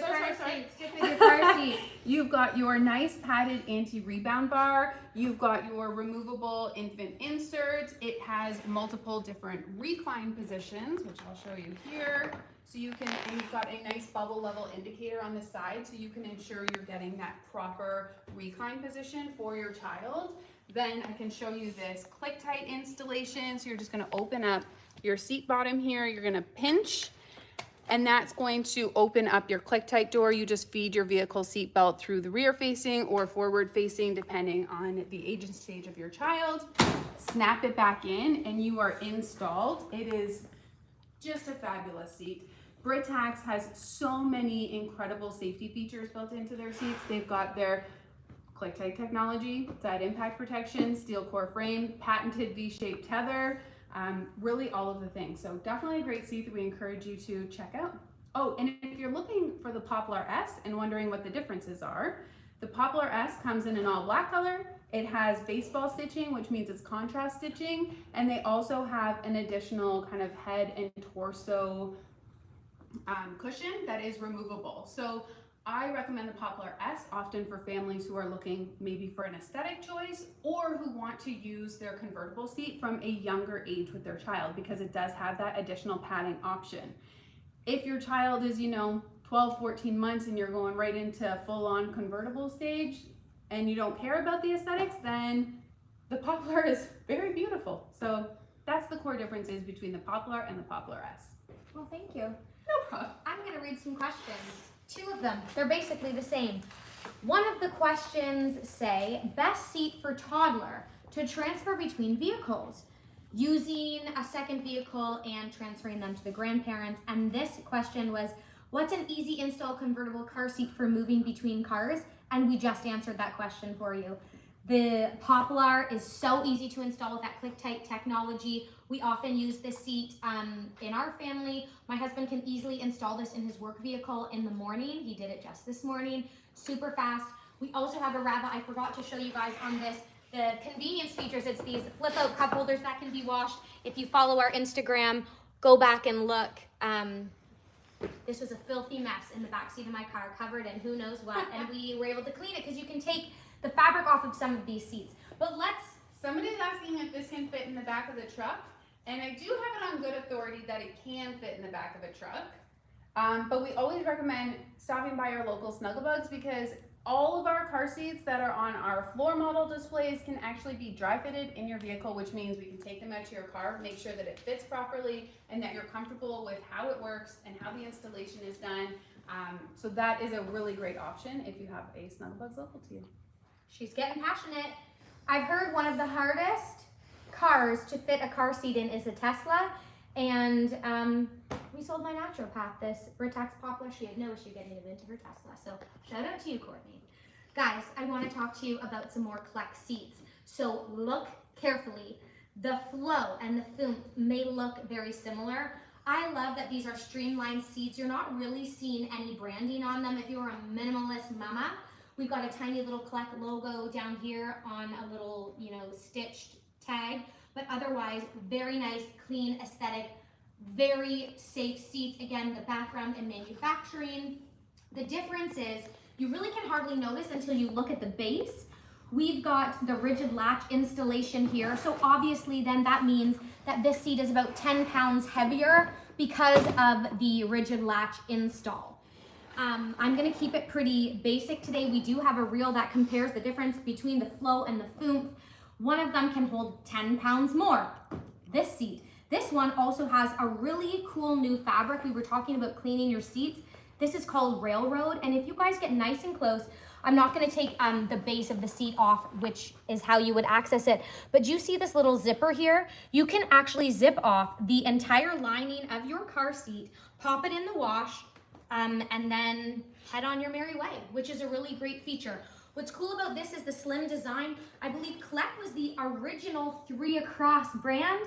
Stick with your car seat. You've got your nice padded anti-rebound bar. You've got your removable infant inserts. It has multiple different recline positions, which I'll show you here. So you can, and you've got a nice bubble level indicator on the side, so you can ensure you're getting that proper recline position for your child. Then I can show you this click-tight installation. So you're just gonna open up your seat bottom here. You're gonna pinch, and that's going to open up your click-tight door. You just feed your vehicle seat belt through the rear facing or forward facing, depending on the age and stage of your child. Snap it back in and you are installed. It is just a fabulous seat. Britax has so many incredible safety features built into their seats. They've got their click-tight technology, side impact protection, steel core frame, patented V-shaped tether, really all of the things. So definitely a great seat that we encourage you to check out. Oh, and if you're looking for the Poplar S and wondering what the differences are, the Poplar S comes in an all black color. It has baseball stitching, which means it's contrast stitching, and they also have an additional kind of head and torso cushion that is removable. So I recommend the Poplar S often for families who are looking maybe for an aesthetic choice or who want to use their convertible seat from a younger age with their child, because it does have that additional padding option. If your child is, 12, 14 months and you're going right into full-on convertible stage and you don't care about the aesthetics, then the Poplar is very beautiful. So that's the core differences between the Poplar and the Poplar S. Well, thank you. No problem. I'm going to read some questions. 2 of them. They're basically the same. One of the questions say, best seat for toddler to transfer between vehicles, using a second vehicle and transferring them to the grandparents. And this question was, what's an easy install convertible car seat for moving between cars? And we just answered that question for you. The Poplar is so easy to install with that click-tight technology. We often use this seat in our family. My husband can easily install this in his work vehicle in the morning. He did it just this morning, super fast. We also have a Rava, I forgot to show you guys on this, the convenience features. It's these flip-out cup holders that can be washed. If you follow our Instagram, go back and look. This was a filthy mess in the backseat of my car, covered in who knows what, and we were able to clean it because you can take the fabric off of some of these seats. But somebody's asking if this can fit in the back of the truck, and I do have it on good authority that it can fit in the back of a truck. But we always recommend stopping by our local Snuggle Bugz, because All of our car seats that are on our floor model displays can actually be dry fitted in your vehicle, which means we can take them out to your car, make sure that it fits properly and that you're comfortable with how it works and how the installation is done. So that is a really great option if you have a Snuggle Bugz local to you. She's getting passionate. I've heard one of the hardest cars to fit a car seat in is a Tesla. And we sold my naturopath this Britax Poplar. She had no issue getting it into her Tesla. So shout out to you, Courtney. Guys, I want to talk to you about some more Kleck seats. So look carefully. The flow and the foam may look very similar. I love that these are streamlined seats. You're not really seeing any branding on them. If you're a minimalist mama, we've got a tiny little Kleck logo down here on a little, stitched tag. But otherwise, very nice, clean, aesthetic, very safe seats. Again, the background in manufacturing. The difference is you really can hardly notice until you look at the base. We've got the rigid latch installation here. So obviously then that means that this seat is about 10 pounds heavier because of the rigid latch install. I'm gonna keep it pretty basic today. We do have a reel that compares the difference between the flow and the foomph. One of them can hold 10 pounds more, this seat. This one also has a really cool new fabric. We were talking about cleaning your seats. This is called Railroad, and if you guys get nice and close, I'm not gonna take the base of the seat off, which is how you would access it, but do you see this little zipper here? You can actually zip off the entire lining of your car seat, pop it in the wash, and then head on your merry way, which is a really great feature. What's cool about this is the slim design. I believe Kleck was the original 3 across brand.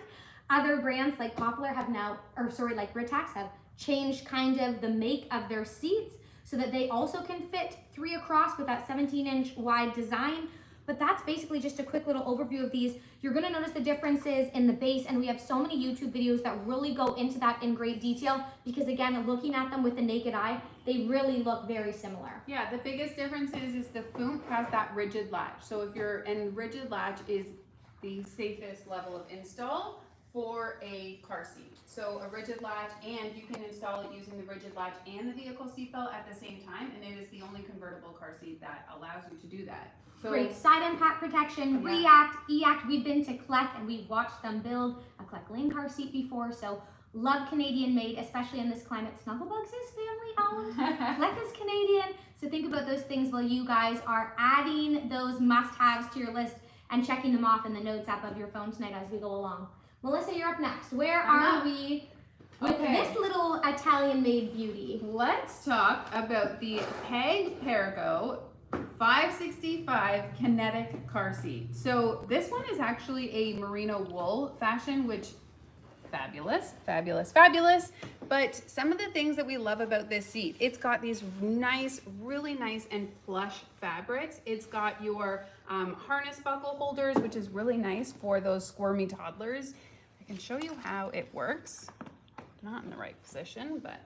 Other brands like Poplar have now, like Britax have changed kind of the make of their seats so that they also can fit 3 across with that 17-inch wide design. But that's basically just a quick little overview of these. You're gonna notice the differences in the base, and we have so many YouTube videos that really go into that in great detail because again, looking at them with the naked eye, they really look very similar. Yeah, the biggest difference is the foomph has that rigid latch. So rigid latch is the safest level of install for a car seat. So a rigid latch, and you can install it using the rigid latch and the vehicle seatbelt at the same time, and it is the only convertible car seat that allows you to do that. So great side impact protection, yeah. React, EACT. We've been to Kleck and we've watched them build a Kleck Lane car seat before, so love Canadian made, especially in this climate. Snuggle Bugz is family owned. Kleck is Canadian, so think about those things while you guys are adding those must-haves to your list and checking them off in the notes app of your phone tonight as we go along. Melissa, you're up next. Where are we with this little Italian-made beauty? Let's talk about the Peg Parago 565 kinetic car seat. So this one is actually a merino wool fashion, which fabulous, fabulous, fabulous. But some of the things that we love about this seat, it's got these nice, really nice and plush fabrics. It's got your harness buckle holders, which is really nice for those squirmy toddlers. I can show you how it works. Not in the right position, but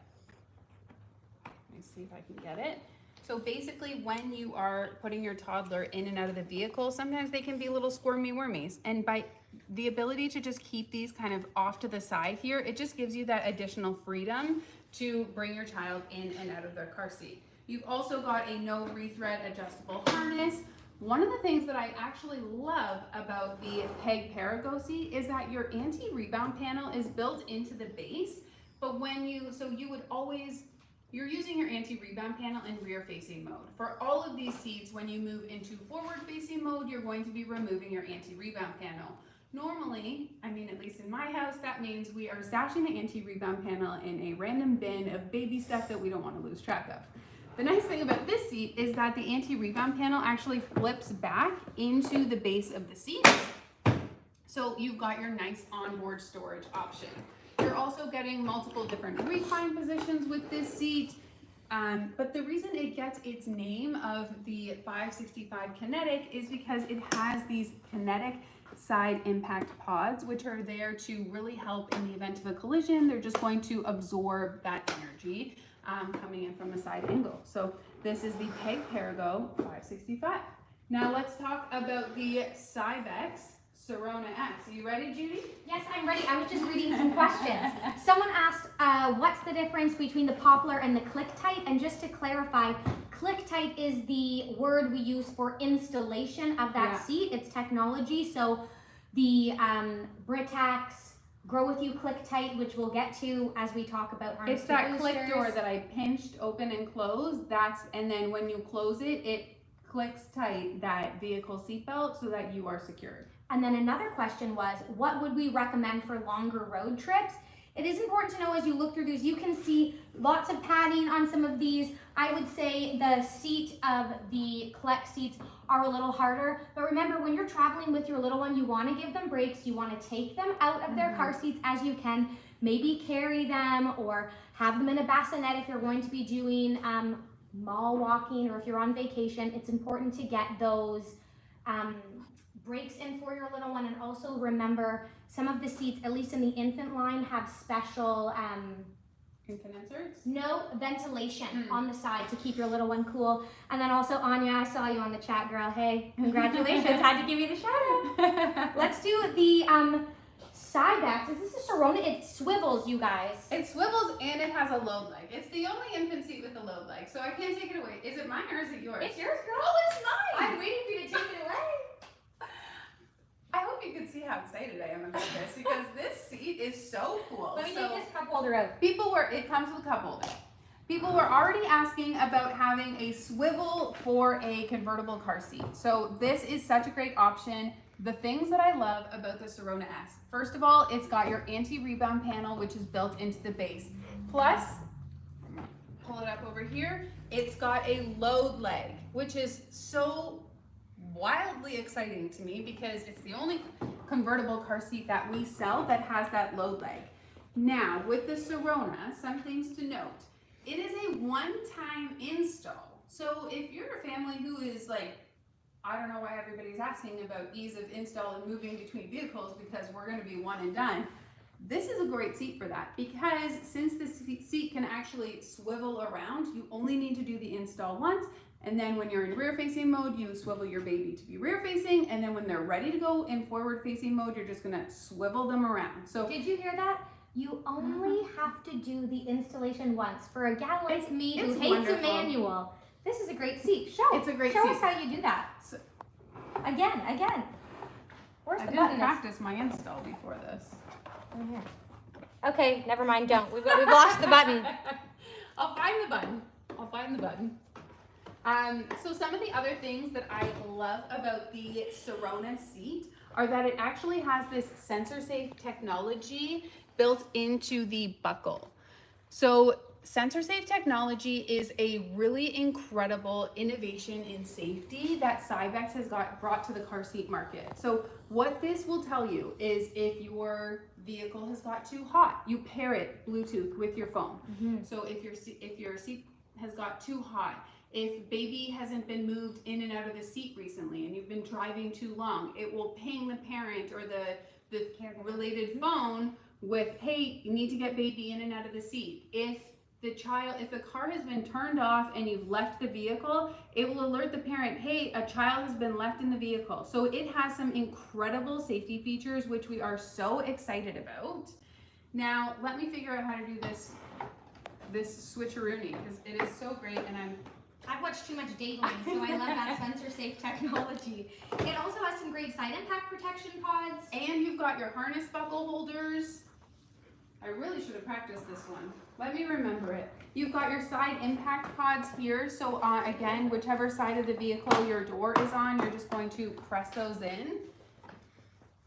let me see if I can get it. So basically when you are putting your toddler in and out of the vehicle, sometimes they can be little squirmy wormies. And by the ability to just keep these kind of off to the side here, it just gives you that additional freedom to bring your child in and out of their car seat. You've also got a no rethread adjustable harness. One of the things that I actually love about the Peg Parago seat is that your anti-rebound panel is built into the base, but you're using your anti-rebound panel in rear-facing mode. For all of these seats, when you move into forward-facing mode, you're going to be removing your anti-rebound panel. Normally, at least in my house, that means we are stashing the anti-rebound panel in a random bin of baby stuff that we don't want to lose track of. The nice thing about this seat is that the anti-rebound panel actually flips back into the base of the seat. So you've got your nice onboard storage option. You're also getting multiple different recline positions with this seat. But the reason it gets its name of the 565 Kinetic is because it has these kinetic side impact pods, which are there to really help in the event of a collision. They're just going to absorb that energy coming in from a side angle. So this is the Peg Parago 565. Now let's talk about the Cybex Sirona X. Are you ready, Judy? Yes, I'm ready. I was just reading some questions. Someone asked, what's the difference between the poplar and the click-tight? And just to clarify, click-tight is the word we use for installation of that seat. It's technology. So the Britax Grow With You click-tight, which we'll get to as we talk about harness It's that boosters. click door that I pinched open and closed. And then when you close it, it clicks tight that vehicle seatbelt so that you are secured. And then another question was, what would we recommend for longer road trips? It is important to know as you look through these, you can see lots of padding on some of these. I would say the seat of the collect seats are a little harder, but remember when you're traveling with your little one, you want to give them breaks, you want to take them out of their car seats as you can, maybe carry them or have them in a bassinet if you're going to be doing mall walking or if you're on vacation. It's important to get those breaks in for your little one, and also remember some of the seats, at least in the infant line, have special Infant inserts? no ventilation on the side to keep your little one cool. And then also Anya, I saw you on the chat, girl. Hey, congratulations! Had to give you the shout out. Let's do the Cybex. Is this a Sirona? It swivels, you guys. It swivels and it has a load leg. It's the only infant seat with a load leg, so I can't take it away. Is it mine or is it yours? It's yours, girl. Oh, it's mine! I'm waiting for you to take it away. I hope you can see how excited I am about this because this seat is so cool. Let me take this cup holder out. It comes with a cup holder. People were already asking about having a swivel for a convertible car seat. So this is such a great option. The things that I love about the Sirona S, first of all, it's got your anti-rebound panel, which is built into the base. Plus, pull it up over here, it's got a load leg, which is so wildly exciting to me because it's the only convertible car seat that we sell that has that load leg. Now, with the Sirona, some things to note. It is a one-time install. So if you're a family who is like, I don't know why everybody's asking about ease of install and moving between vehicles because we're going to be one and done. This is a great seat for that because since the seat can actually swivel around, you only need to do the install once. And then when you're in rear facing mode, you swivel your baby to be rear facing. And then when they're ready to go in forward facing mode, you're just gonna swivel them around. So did you hear that? You only have to do the installation once. For a gal like me who hates a manual, this is a great seat. It's a great Show seat. us how you do that. So, again. Where's I the didn't button? practice my install before this. Right here. Okay, never mind, don't. We've lost the button. I'll find the button. So some of the other things that I love about the Sirona seat are that it actually has this sensor safe technology built into the buckle. So sensor safe technology is a really incredible innovation in safety that Cybex has brought to the car seat market. So what this will tell you is if your vehicle has got too hot, you pair it Bluetooth with your phone. So if your seat has got too hot, if baby hasn't been moved in and out of the seat recently and you've been driving too long, it will ping the parent or the related phone with, hey, you need to get baby in and out of the seat. If the car has been turned off and you've left the vehicle, it will alert the parent, hey, a child has been left in the vehicle. So it has some incredible safety features, which we are so excited about. Now, let me figure out how to do this switcheroony because it is so great and I've watched too much Dateline, so I love that sensor safe technology. It also has some great side impact protection pods. And you've got your harness buckle holders. I really should have practiced this one. Let me remember it. You've got your side impact pods here. So again, whichever side of the vehicle your door is on, you're just going to press those in.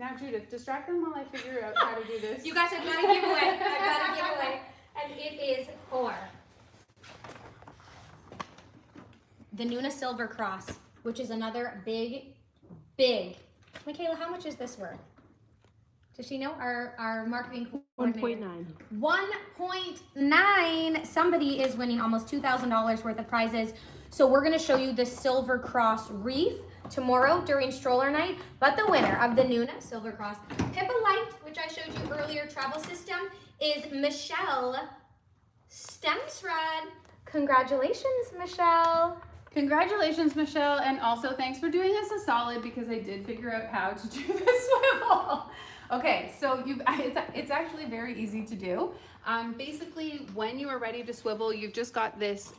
Now Judith, distract them while I figure out how to do this. You guys, I've got a giveaway. And it is for the Nuna Silver Cross, which is another big. Michaela, how much is this worth? Does she know? Our marketing coordinator. 1.9. 1.9. Somebody is winning almost $2,000 worth of prizes. So we're going to show you the Silver Cross wreath tomorrow during stroller night. But the winner of the Nuna Silver Cross Pippa Light, which I showed you earlier, travel system, is Michelle Stemsrud. Congratulations, Michelle. Congratulations, Michelle, and also thanks for doing us a solid because I did figure out how to do the swivel. Okay, so it's actually very easy to do. Basically, when you are ready to swivel, you've just got this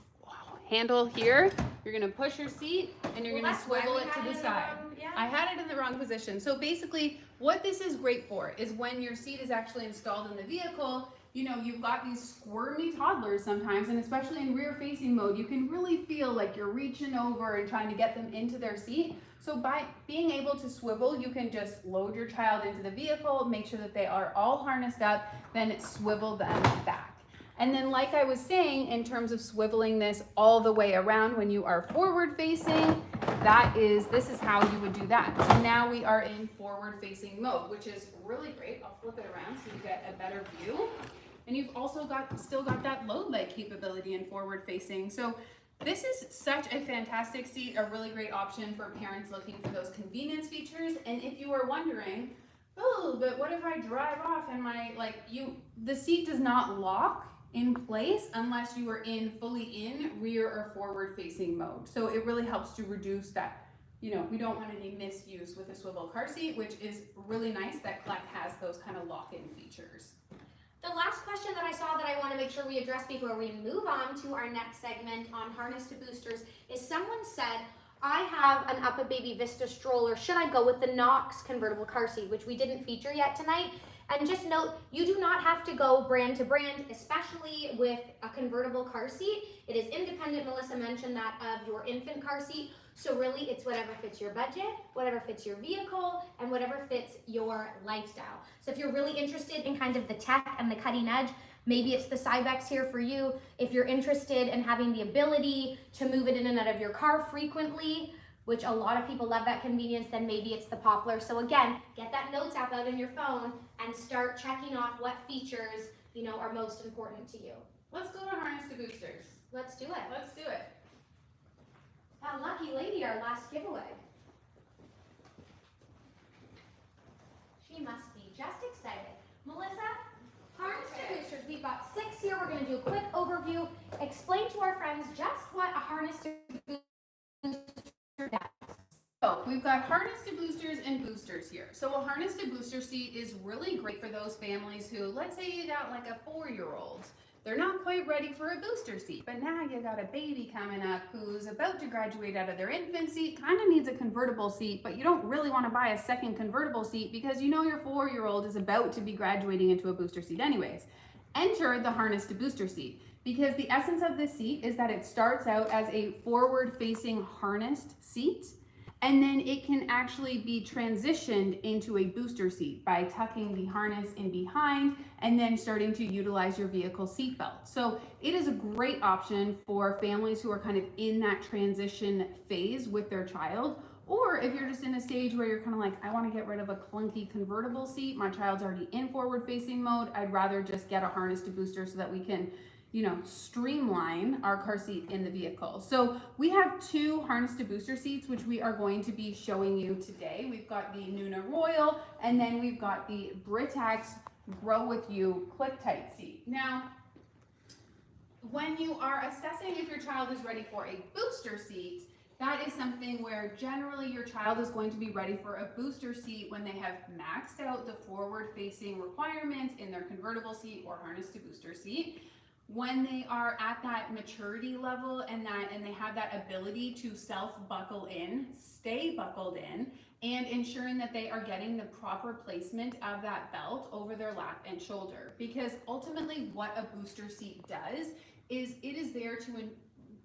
handle here. You're gonna push your seat and you're gonna swivel it to the side. I had it in the wrong position. So basically, what this is great for is when your seat is actually installed in the vehicle, you know, you've got these squirmy toddlers sometimes, and especially in rear facing mode, you can really feel like you're reaching over and trying to get them into their seat. So by being able to swivel, you can just load your child into the vehicle, make sure that they are all harnessed up, then swivel them back. And then like I was saying, in terms of swiveling this all the way around when you are forward facing, this is how you would do that. So now we are in forward facing mode, which is really great. I'll flip it around so you get a better view. And you've also still got that load leg capability in forward facing. So this is such a fantastic seat, a really great option for parents looking for those convenience features. And if you are wondering, oh, but what if I drive off and the seat does not lock in place unless you are fully in rear or forward facing mode. So it really helps to reduce that, you know, we don't want any misuse with a swivel car seat, which is really nice that Collect has those kind of lock-in features. The last question that I saw that I want to make sure we address before we move on to our next segment on harness to boosters is someone said, I have an Up a Baby Vista stroller. Should I go with the Knox convertible car seat, which we didn't feature yet tonight? And just note, you do not have to go brand to brand, especially with a convertible car seat. It is independent, Melissa mentioned that, of your infant car seat. So really, it's whatever fits your budget, whatever fits your vehicle, and whatever fits your lifestyle. So if you're really interested in kind of the tech and the cutting edge, maybe it's the Cybex here for you. If you're interested in having the ability to move it in and out of your car frequently, which a lot of people love that convenience, then maybe it's the Poplar. So again, get that notes app out on your phone and start checking off what features, you know, are most important to you. Let's go to harness to boosters. Let's do it. Let's do it. That lucky lady, our last giveaway. She must be just excited. Melissa, harness to boosters. We've got 6 here. We're going to do a quick overview. Explain to our friends just what a harness to booster does. So we've got harness to boosters and boosters here. So a harness to booster seat is really great for those families who, let's say you got like a 4-year-old. They're not quite ready for a booster seat, but now you got a baby coming up who's about to graduate out of their infant seat, kind of needs a convertible seat, but you don't really want to buy a second convertible seat because you know your 4-year-old is about to be graduating into a booster seat anyways. Enter the harness to booster seat, because the essence of this seat is that it starts out as a forward-facing harnessed seat, and then it can actually be transitioned into a booster seat by tucking the harness in behind and then starting to utilize your vehicle seatbelt. So it is a great option for families who are kind of in that transition phase with their child, or if you're just in a stage where you're kind of like, I want to get rid of a clunky convertible seat, my child's already in forward facing mode, I'd rather just get a harness to booster so that we can, you know, streamline our car seat in the vehicle. So we have 2 harness to booster seats, which we are going to be showing you today. We've got the Nuna Royal, and then we've got the Britax Grow With You Click Tight seat. Now, when you are assessing if your child is ready for a booster seat, that is something where generally your child is going to be ready for a booster seat when they have maxed out the forward-facing requirements in their convertible seat or harness to booster seat. When they are at that maturity level and they have that ability to self-buckle in, stay buckled in, and ensuring that they are getting the proper placement of that belt over their lap and shoulder. Because ultimately what a booster seat does is it is there to,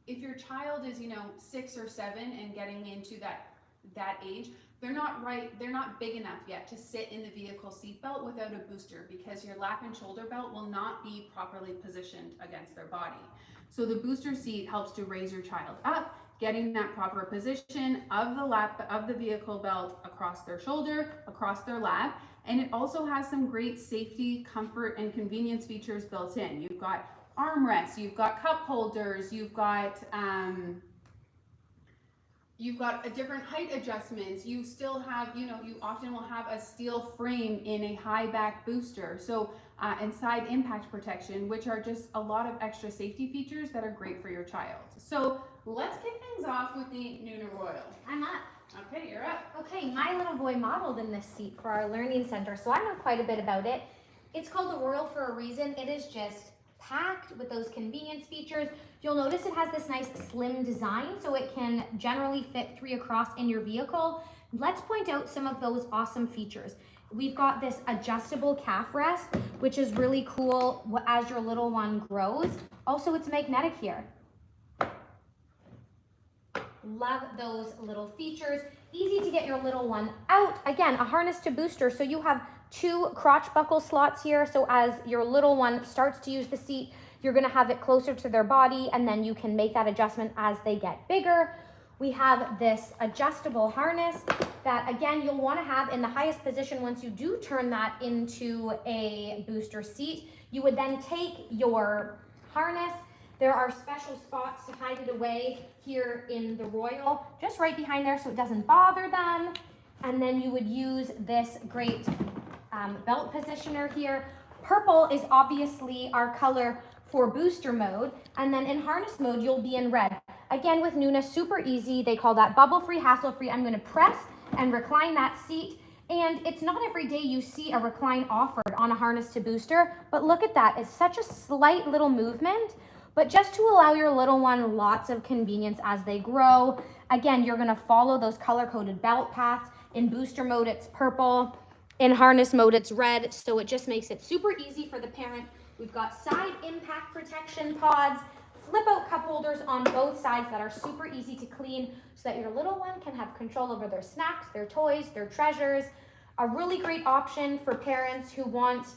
if your child is, you know, 6 or 7 and getting into that age, they're not big enough yet to sit in the vehicle seatbelt without a booster, because your lap and shoulder belt will not be properly positioned against their body. So the booster seat helps to raise your child up, getting that proper position of the vehicle belt across their shoulder, across their lap, and it also has some great safety, comfort, and convenience features built in. You've got armrests, you've got cup holders, you've got a different height adjustments. You still have, you know, you often will have a steel frame in a high back booster. So, and side impact protection, which are just a lot of extra safety features that are great for your child. So let's kick things off with the Nuna Royal. I'm up. Okay, you're up. Okay, my little boy modeled in this seat for our learning center, so I know quite a bit about it. It's called the Royal for a reason. It is just packed with those convenience features. You'll notice it has this nice slim design, so it can generally fit 3 across in your vehicle. Let's point out some of those awesome features. We've got this adjustable calf rest, which is really cool as your little one grows. Also, it's magnetic here. Love those little features. Easy to get your little one out. Again, a harness to booster, so you have 2 crotch buckle slots here, so as your little one starts to use the seat, you're gonna have it closer to their body, and then you can make that adjustment as they get bigger. We have this adjustable harness that, again, you'll wanna have in the highest position once you do turn that into a booster seat. You would then take your harness. There are special spots to hide it away here in the Royal, just right behind there so it doesn't bother them. And then you would use this great belt positioner here. Purple is obviously our color for booster mode. And then in harness mode, you'll be in red. Again, with Nuna, super easy. They call that bubble-free, hassle-free. I'm gonna press and recline that seat. And it's not every day you see a recline offered on a harness to booster, but look at that. It's such a slight little movement, but just to allow your little one lots of convenience as they grow. Again, you're gonna follow those color-coded belt paths. In booster mode, it's purple. In harness mode, it's red, so it just makes it super easy for the parent. We've got side impact protection pods, flip-out cup holders on both sides that are super easy to clean so that your little one can have control over their snacks, their toys, their treasures. A really great option for parents who want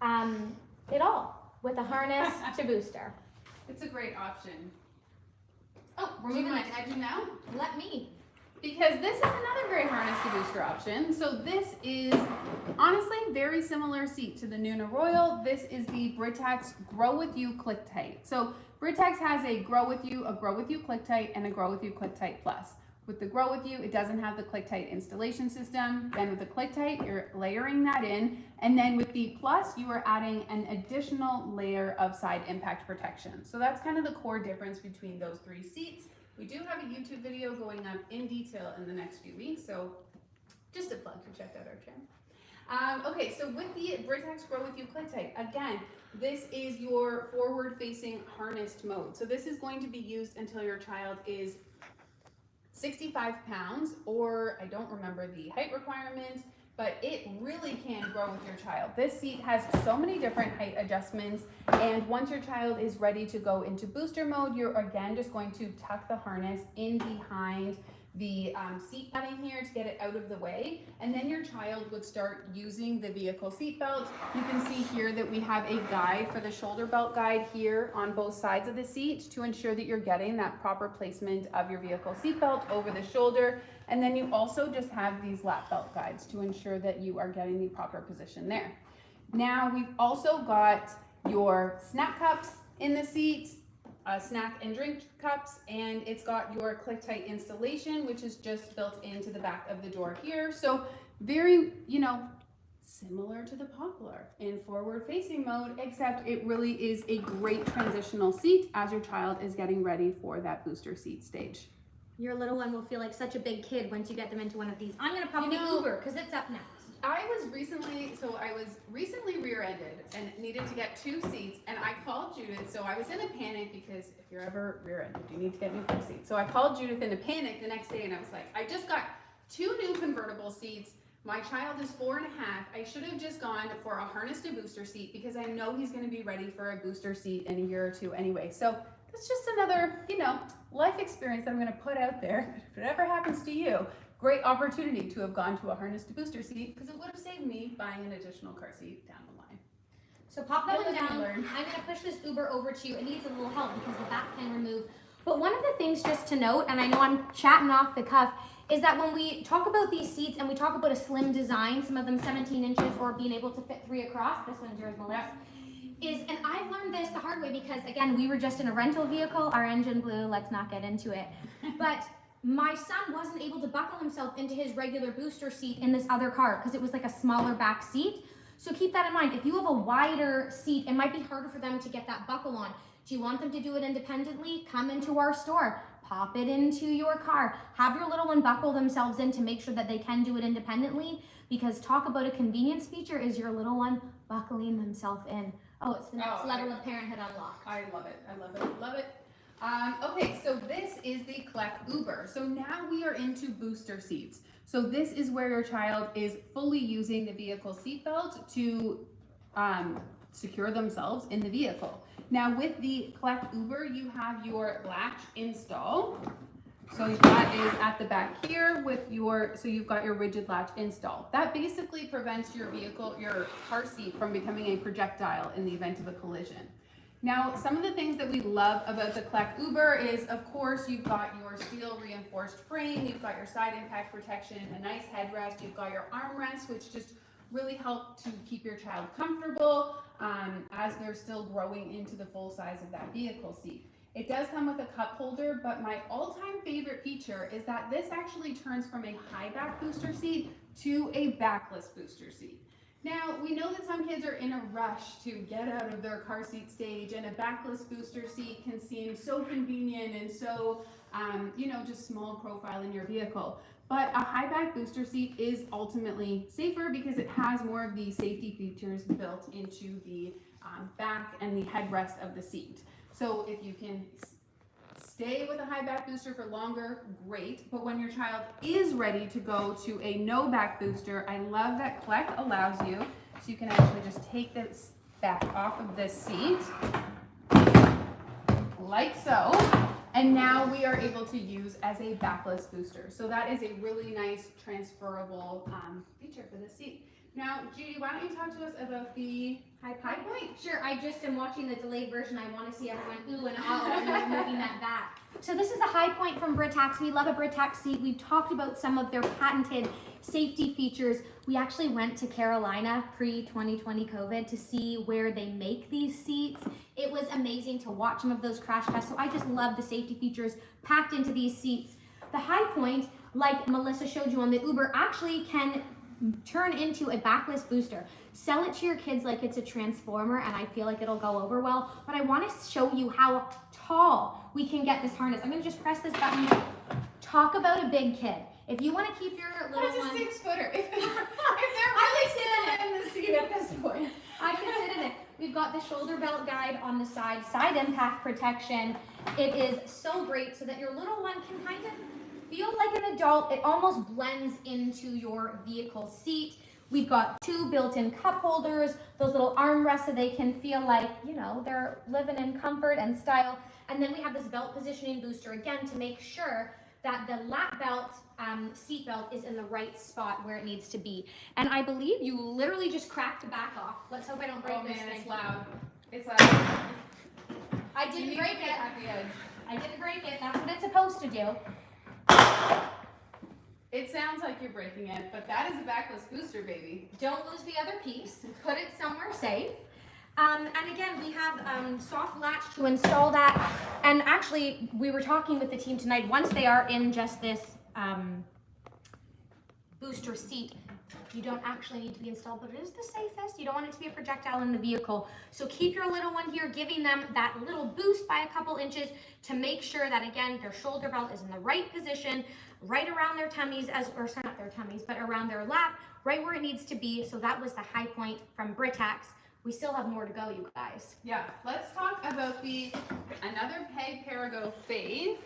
it all with a harness to booster. It's a great option. Oh, we're Do you moving want it. to edge now? Let me. Because this is another great harness to booster option. So this is honestly very similar seat to the Nuna Royal. This is the Britax Grow With You Click Tight. So Britax has a Grow With You Click Tight, and a Grow With You Click Tight Plus. With the Grow With You, it doesn't have the Click Tight installation system. Then with the Click Tight, you're layering that in. And then with the Plus, you are adding an additional layer of side impact protection. So that's kind of the core difference between those 3 seats. We do have a YouTube video going up in detail in the next few weeks, so just a plug to check out our channel. Okay, so with the Britax Grow With You Click Tight, again, this is your forward-facing harnessed mode. So this is going to be used until your child is 65 pounds, or I don't remember the height requirement, but it really can grow with your child. This seat has so many different height adjustments, and once your child is ready to go into booster mode, you're again just going to tuck the harness in behind the seat padding here to get it out of the way, and then your child would start using the vehicle seat belt. You can see here that we have a guide for the shoulder belt guide here on both sides of the seat to ensure that you're getting that proper placement of your vehicle seat belt over the shoulder. And then you also just have these lap belt guides to ensure that you are getting the proper position there. Now we've also got your snack cups in the seat, snack and drink cups, and it's got your Click Tight installation, which is just built into the back of the door here. So very, similar to the Poplar in forward facing mode, except it really is a great transitional seat as your child is getting ready for that booster seat stage. Your little one will feel like such a big kid once you get them into one of these. I'm gonna pop the Uber because it's up next. I was recently rear-ended and needed to get 2 seats, and I called Judith. So I was in a panic because if you're ever rear-ended, you need to get new car seats. So I called Judith in a panic the next day, and I was like, I just got 2 new convertible seats. My child is 4 and a half. I should have just gone for a harness to booster seat because I know he's going to be ready for a booster seat in a year or 2 anyway. So that's just another, life experience that I'm going to put out there. If it ever happens to you, great opportunity to have gone to a harness to booster seat because it would have saved me buying an additional car seat down the line. So pop that one down. I'm learn. gonna push this Uber over to you. It needs a little help because the back can remove. But one of the things just to note, and I know I'm chatting off the cuff, is that when we talk about these seats and we talk about a slim design, some of them 17 inches or being able to fit 3 across, this one's yours, Melissa, and I've learned this the hard way because, again, we were just in a rental vehicle, our engine blew, let's not get into it. But my son wasn't able to buckle himself into his regular booster seat in this other car because it was like a smaller back seat. So keep that in mind. If you have a wider seat, it might be harder for them to get that buckle on. Do you want them to do it independently? Come into our store. pop it into your car. Have your little one buckle themselves in to make sure that they can do it independently, because talk about a convenience feature is your little one buckling themselves in. Oh, it's the next level of parenthood unlocked. I love it. I love it. I love it. Okay, so this is the Collect Uber. So now we are into booster seats. So this is where your child is fully using the vehicle seatbelt to secure themselves in the vehicle. Now with the Collect Uber, you have your latch install. So that is at the back here with so you've got your rigid latch install. That basically prevents your car seat from becoming a projectile in the event of a collision. Now, some of the things that we love about the Collect Uber is, of course, you've got your steel reinforced frame, you've got your side impact protection, a nice headrest, you've got your armrest, which just really help to keep your child comfortable as they're still growing into the full size of that vehicle seat. It does come with a cup holder, but my all-time favorite feature is that this actually turns from a high back booster seat to a backless booster seat. Now, we know that some kids are in a rush to get out of their car seat stage, and a backless booster seat can seem so convenient and so, just small profile in your vehicle. But a high back booster seat is ultimately safer because it has more of the safety features built into the back and the headrest of the seat. So if you can stay with a high back booster for longer, great. But when your child is ready to go to a no back booster, I love that Collect allows you, so you can actually just take this back off of this seat, like so. And now we are able to use as a backless booster. So that is a really nice transferable feature for the seat. Now, Judy, why don't you talk to us about the high point? Sure, I just am watching the delayed version. I want to see everyone ooh and ah when they're moving that back. So this is a high point from Britax. We love a Britax seat. We've talked about some of their patented safety features. We actually went to Carolina pre-2020 COVID to see where they make these seats. It was amazing to watch some of those crash tests. So I just love the safety features packed into these seats. The high point, like Melissa showed you on the Uber, actually can turn into a backless booster. Sell it to your kids like it's a transformer, and I feel like it'll go over well, but I want to show you how tall we can get this harness. I'm going to just press this button. Talk about a big kid. If you want to keep your little That's one... a 6-footer. If they're really sitting in the seat at this point. I can sit in it. We've got the shoulder belt guide on the side impact protection. It is so great so that your little one can kind of feel like an adult. It almost blends into your vehicle seat. We've got 2 built-in cup holders, those little armrests so they can feel like, they're living in comfort and style. And then we have this belt positioning booster again to make sure that the lap belt, seat belt is in the right spot where it needs to be. And I believe you literally just cracked the back off. Let's hope I don't break this thing. It's loud. It's loud. I didn't break it. At the edge. I didn't break it. That's what it's supposed to do. It sounds like you're breaking it, but that is a backless booster, baby. Don't lose the other piece. Put it somewhere safe. And again, we have soft latch to install that. And actually, we were talking with the team tonight. Once they are in just this booster seat, you don't actually need to be installed, but it is the safest. You don't want it to be a projectile in the vehicle. So keep your little one here, giving them that little boost by a couple inches to make sure that, again, their shoulder belt is in the right position, right around their tummies, or sorry, not their tummies, but around their lap, right where it needs to be. So that was the high point from Britax. We still have more to go, you guys. Yeah, let's talk about another Peg Parago fave.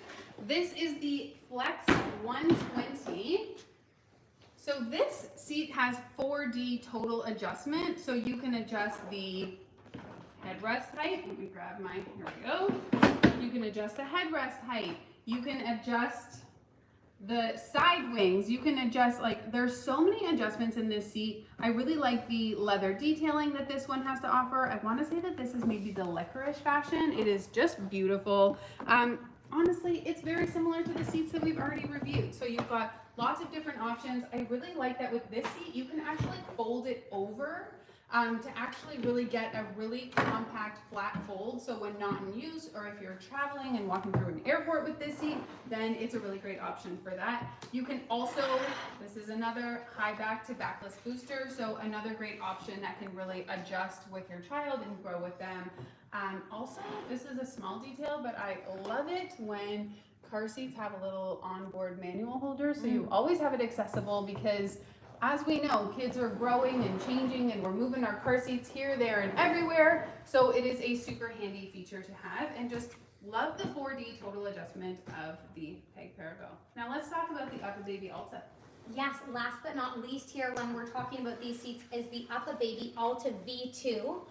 This is the Flex 120. So this seat has 4D total adjustment, so you can adjust the headrest height. Let me grab here we go. You can adjust the headrest height. You can adjust the side wings. You can adjust, there's so many adjustments in this seat. I really like the leather detailing that this one has to offer. I want to say that this is maybe the licorice fashion. It is just beautiful. Honestly, it's very similar to the seats that we've already reviewed. So you've got lots of different options. I really like that with this seat, you can actually fold it over to actually really get a really compact flat fold. So when not in use, or if you're traveling and walking through an airport with this seat, then it's a really great option for that. You can also, this is another high back to backless booster. So another great option that can really adjust with your child and grow with them. Also, this is a small detail, but I love it when car seats have a little onboard manual holder, so you always have it accessible because as we know, kids are growing and changing and we're moving our car seats here, there, and everywhere. So it is a super handy feature to have, and just love the 4D total adjustment of the Peg Parago. Now let's talk about the UPPAbaby Alta. Yes, last but not least here when we're talking about these seats is the UPPAbaby Alta V2.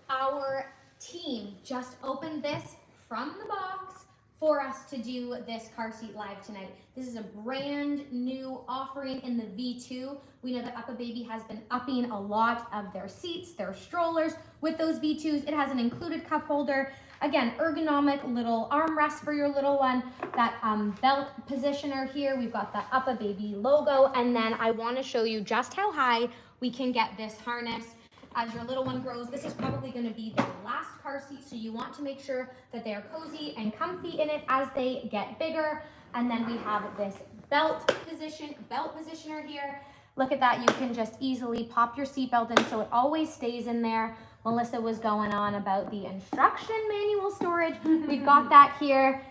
Our team just opened this from the box for us to do this car seat live tonight. This is a brand new offering in the V2. We know that UPPAbaby has been upping a lot of their seats, their strollers with those V2s. It has an included cup holder. Again, ergonomic little armrest for your little one. That belt positioner here. We've got the UPPAbaby logo. And then I want to show you just how high we can get this harness. As your little one grows, this is probably going to be their last car seat, so you want to make sure that they are cozy and comfy in it as they get bigger. And then we have this belt positioner here. Look at that, you can just easily pop your seatbelt in so it always stays in there. Melissa was going on about the instruction manual storage. We've got that here.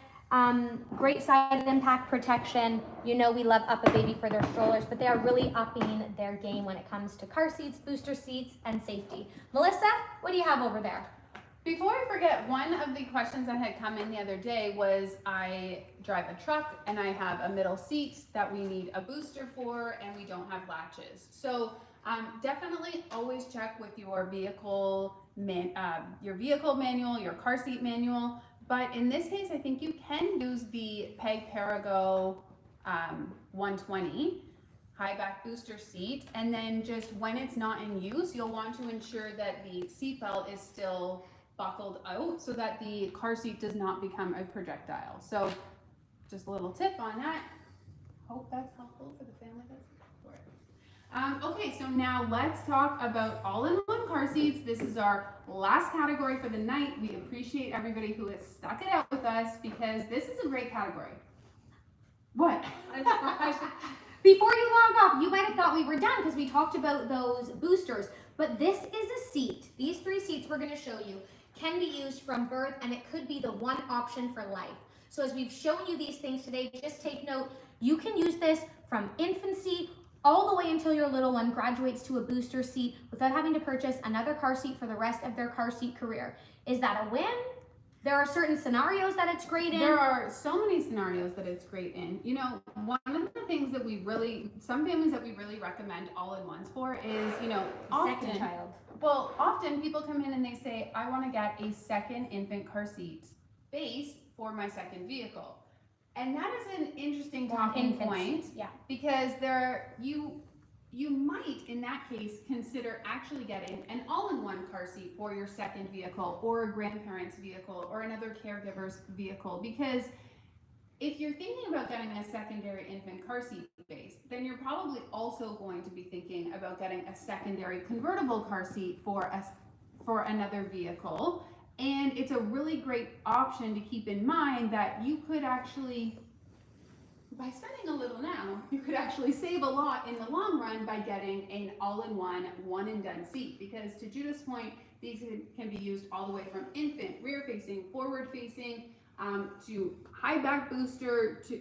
Great side impact protection. You know we love UPPAbaby for their strollers, but they are really upping their game when it comes to car seats, booster seats, and safety. Melissa, what do you have over there? Before I forget, one of the questions that had come in the other day was I drive a truck and I have a middle seat that we need a booster for and we don't have latches. So definitely always check with your vehicle manual, your car seat manual. But in this case, I think you can use the Peg Parago 120 high back booster seat, and then just when it's not in use, you'll want to ensure that the seat belt is still buckled out so that the car seat does not become a projectile. So just a little tip on that. Hope that's helpful for the family that's for it. Okay, so now let's talk about all-in-one car seats. This is our last category for the night. We appreciate everybody who has stuck it out with us because this is a great category. What? Before you log off, you might have thought we were done because we talked about those boosters, but this is a seat. These 3 seats we're going to show you can be used from birth, and it could be the one option for life. So as we've shown you these things today, just take note, you can use this from infancy all the way until your little one graduates to a booster seat without having to purchase another car seat for the rest of their car seat career. Is that a win? There are certain scenarios that it's great in. There are so many scenarios that it's great in. You know, one of the things that some families that we really recommend all-in-ones for is, you know, Second child. Well, often people come in and they say, I want to get a second infant car seat base for my second vehicle. And that is an interesting talking point, because you might, in that case, consider actually getting an all-in-one car seat for your second vehicle or a grandparent's vehicle or another caregiver's vehicle. Because if you're thinking about getting a secondary infant car seat base, then you're probably also going to be thinking about getting a secondary convertible car seat for another vehicle. And it's a really great option to keep in mind that you could actually, by spending a little now, you could actually save a lot in the long run by getting an all-in-one, one-and-done seat. Because to Judith's point, these can be used all the way from infant, rear-facing, forward-facing, to high back booster, to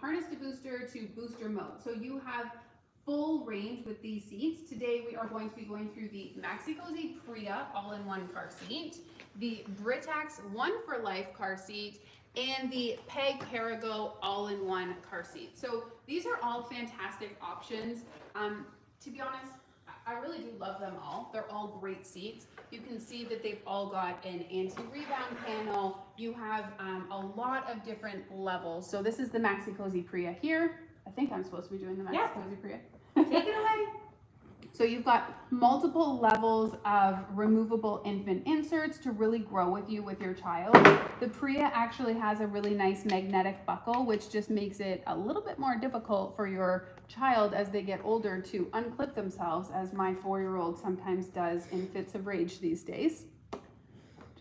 harness to booster mode. So you have full range with these seats. Today we are going to be going through the Maxi-Cosi Priya all-in-one car seat, the Britax One for Life car seat, and the Peg Parago all-in-one car seat. So these are all fantastic options. To be honest, I really do love them all. They're all great seats. You can see that they've all got an anti-rebound panel. You have a lot of different levels. So this is the Maxi-Cosi Priya here. I think I'm supposed to be doing the Maxi-Cosi Priya. Take it away. So you've got multiple levels of removable infant inserts to really grow with you with your child. The Priya actually has a really nice magnetic buckle, which just makes it a little bit more difficult for your child as they get older to unclip themselves, as my 4-year-old sometimes does in fits of rage these days.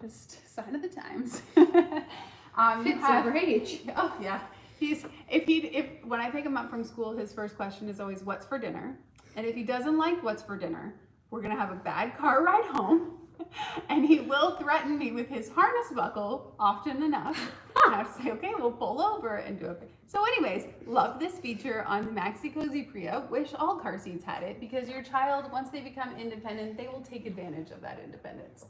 Just sign of the times. Fits of rage. Oh yeah. When I pick him up from school, his first question is always, what's for dinner? And if he doesn't like what's for dinner, we're gonna have a bad car ride home, and he will threaten me with his harness buckle often enough. I have to say, okay, we'll pull over and do it. So anyways, love this feature on the Maxi Cozy Priya. Wish all car seats had it because your child, once they become independent, they will take advantage of that independence.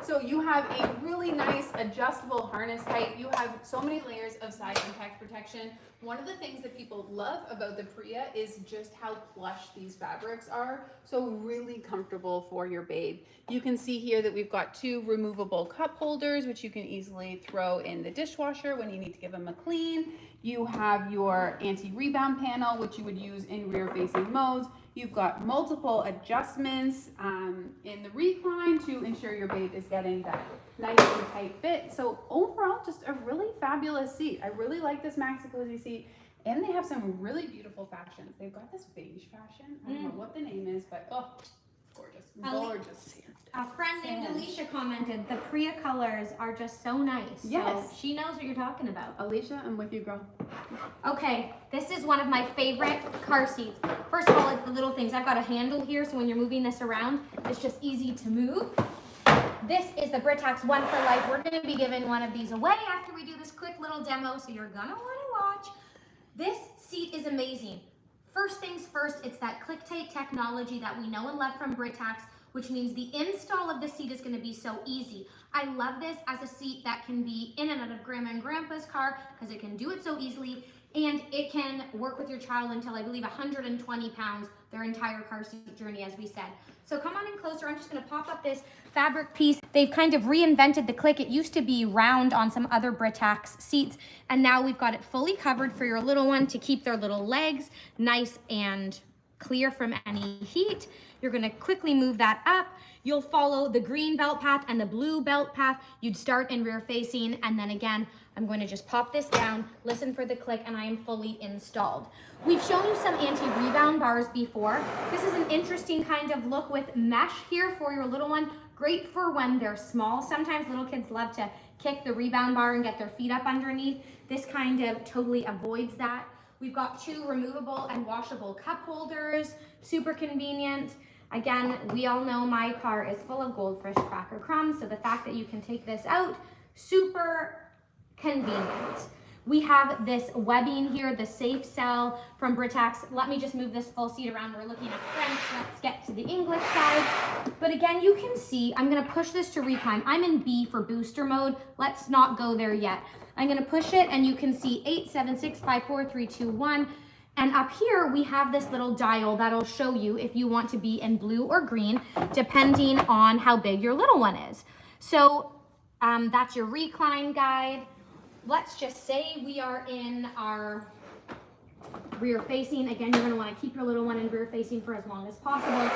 So you have a really nice adjustable harness height. You have so many layers of side impact protection. One of the things that people love about the Priya is just how plush these fabrics are. So really comfortable for your babe. You can see here that we've got 2 removable cup holders, which you can easily throw in the dishwasher when you need to give them a clean. You have your anti-rebound panel, which you would use in rear-facing modes. You've got multiple adjustments in the recline to ensure your babe is getting that nice and tight fit. So overall, just a really fabulous seat. I really like this Maxi Cozy seat. And they have some really beautiful fashions. They've got this beige fashion. I don't know what the name is, but oh, gorgeous, gorgeous. A friend named Alicia commented, the Priya colors are just so nice. Yes. So she knows what you're talking about. Alicia, I'm with you, girl. Okay, this is one of my favorite car seats. First of all, it's the little things. I've got a handle here, so when you're moving this around, it's just easy to move. This is the Britax One for Life. We're gonna be giving one of these away after we do this quick little demo, so you're gonna wanna watch. This seat is amazing. First things first, it's that click-tight technology that we know and love from Britax, which means the install of the seat is gonna be so easy. I love this as a seat that can be in and out of Grandma and Grandpa's car because it can do it so easily, and it can work with your child until I believe 120 pounds, their entire car seat journey, as we said. So come on in closer. I'm just gonna pop up this fabric piece. They've kind of reinvented the click. It used to be round on some other Britax seats, and now we've got it fully covered for your little one to keep their little legs nice and clear from any heat. You're gonna quickly move that up. You'll follow the green belt path and the blue belt path. You'd start in rear facing, and then again, I'm going to just pop this down, listen for the click, and I am fully installed. We've shown you some anti-rebound bars before. This is an interesting kind of look with mesh here for your little one. Great for when they're small. Sometimes little kids love to kick the rebound bar and get their feet up underneath. This kind of totally avoids that. We've got 2 removable and washable cup holders, super convenient. Again, we all know my car is full of goldfish cracker crumbs, so the fact that you can take this out, super convenient. We have this webbing here, the Safe Cell from Britax. Let me just move this full seat around. We're looking at French. Let's get to the English side. But again, you can see, I'm gonna push this to recline. I'm in B for booster mode. Let's not go there yet. I'm gonna push it and you can see 8, 7, 6, 5, 4, 3, 2, 1. And up here, we have this little dial that'll show you if you want to be in blue or green, depending on how big your little one is. So that's your recline guide. Let's just say we are in our rear facing. Again, you're gonna wanna keep your little one in rear facing for as long as possible.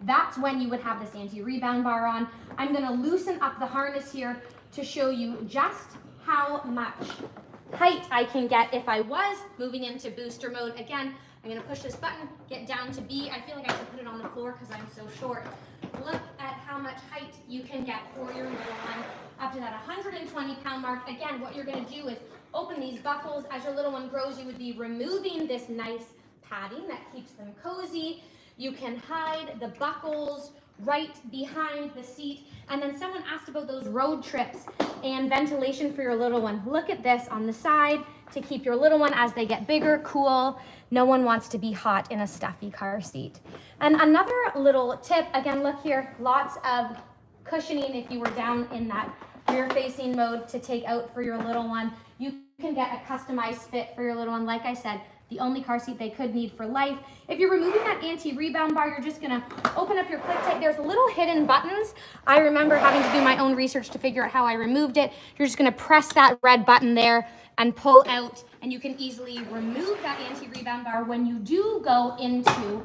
That's when you would have this anti-rebound bar on. I'm gonna loosen up the harness here to show you just how much height I can get if I was moving into booster mode. Again, I'm gonna push this button, get down to B. I feel like I should put it on the floor because I'm so short. Look at how much height you can get for your little one up to that 120 pound mark. Again, what you're gonna do is open these buckles. As your little one grows, you would be removing this nice padding that keeps them cozy. You can hide the buckles right behind the seat. And then someone asked about those road trips and ventilation for your little one. Look at this on the side to keep your little one as they get bigger, cool. No one wants to be hot in a stuffy car seat. And another little tip, again, look here, lots of cushioning if you were down in that rear facing mode to take out for your little one. You can get a customized fit for your little one. Like I said, the only car seat they could need for life. If you're removing that anti-rebound bar, you're just gonna open up your click tight. There's little hidden buttons. I remember having to do my own research to figure out how I removed it. You're just gonna press that red button there and pull out, and you can easily remove that anti-rebound bar when you do go into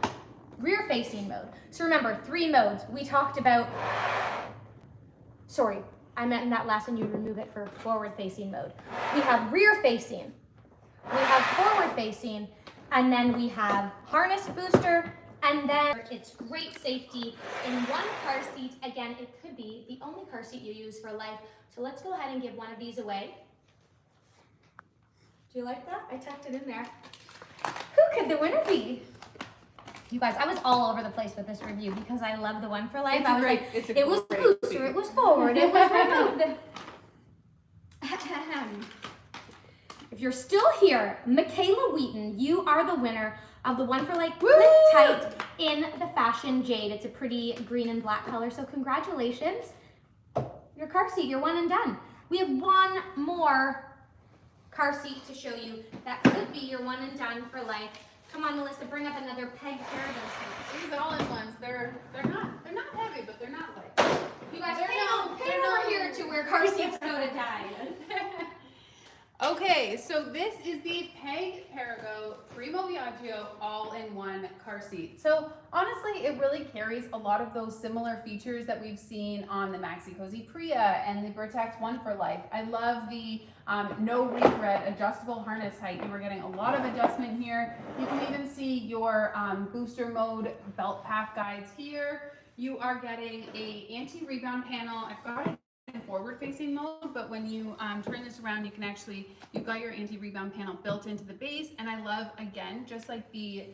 rear facing mode. So remember, 3 modes. We talked about, sorry, I meant in that last one you remove it for forward facing mode. We have rear facing, we have forward facing, and then we have harness booster, and then it's great safety in one car seat. Again, it could be the only car seat you use for life. So let's go ahead and give one of these away. Do you like that? I tucked it in there. Who could the winner be? You guys, I was all over the place with this review because I love the One for Life. It's I was great, like, it was booster, it was forward, it was removed. If you're still here, Michaela Wheaton, you are the winner of the One for Life Woo! Clip Tight in the Fashion Jade. It's a pretty green and black color, so congratulations. Your car seat, you're one and done. We have one more car seat to show you that could be your one and done for life. Come on, Melissa, bring up another peg pair of those seats. These all-in-ones, they're not heavy, but they're not light. You guys, They're pay over here to where car seats go to die. Okay, so this is the Peg Parago Primo Viaggio all-in-one car seat. So honestly, it really carries a lot of those similar features that we've seen on the Maxi Cozy Priya and the Vertex One for Life. I love the no regret adjustable harness height. You are getting a lot of adjustment here. You can even see your booster mode belt path guides here. You are getting a anti-rebound panel. I've got it in forward facing mode, but when you turn this around, you can actually, you've got your anti-rebound panel built into the base. And I love, again, just like the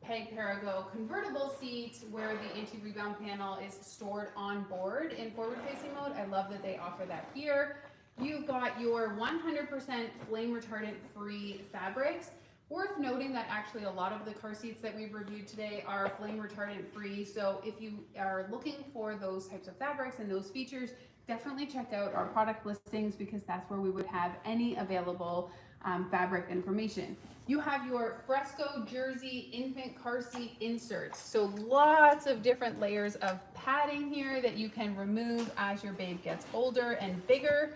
Peg Parago convertible seat where the anti-rebound panel is stored on board in forward facing mode. I love that they offer that here. You've got your 100% flame retardant free fabrics. Worth noting that actually a lot of the car seats that we've reviewed today are flame retardant free. So if you are looking for those types of fabrics and those features, definitely check out our product listings because that's where we would have any available fabric information. You have your Fresco Jersey infant car seat inserts. So lots of different layers of padding here that you can remove as your babe gets older and bigger.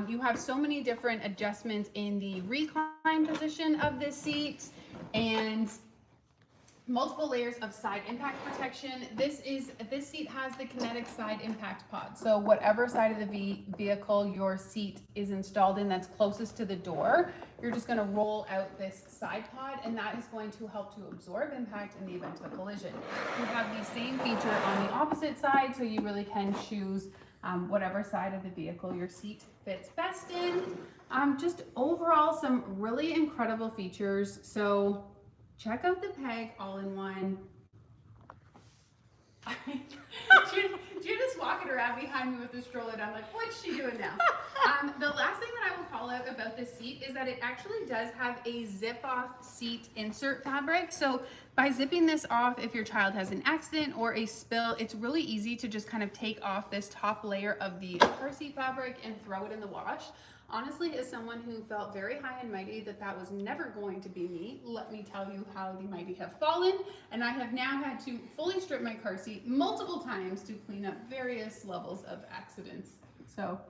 You have so many different adjustments in the recline position of this seat and multiple layers of side impact protection. This seat has the kinetic side impact pod. So whatever side of the vehicle your seat is installed in that's closest to the door, you're just going to roll out this side pod and that is going to help to absorb impact in the event of a collision. You have the same feature on the opposite side, so you really can choose whatever side of the vehicle your seat fits best in. Just overall some really incredible features. So check out the Peg all-in-one. Judith's walking around behind me with the stroller and I'm like, what's she doing now? The last thing that I will call out about this seat is that it actually does have a zip-off seat insert fabric. So by zipping this off, if your child has an accident or a spill, it's really easy to just kind of take off this top layer of the car seat fabric and throw it in the wash. Honestly, as someone who felt very high and mighty that was never going to be me, let me tell you how the mighty have fallen. And I have now had to fully strip my car seat multiple times to clean up various levels of accidents. So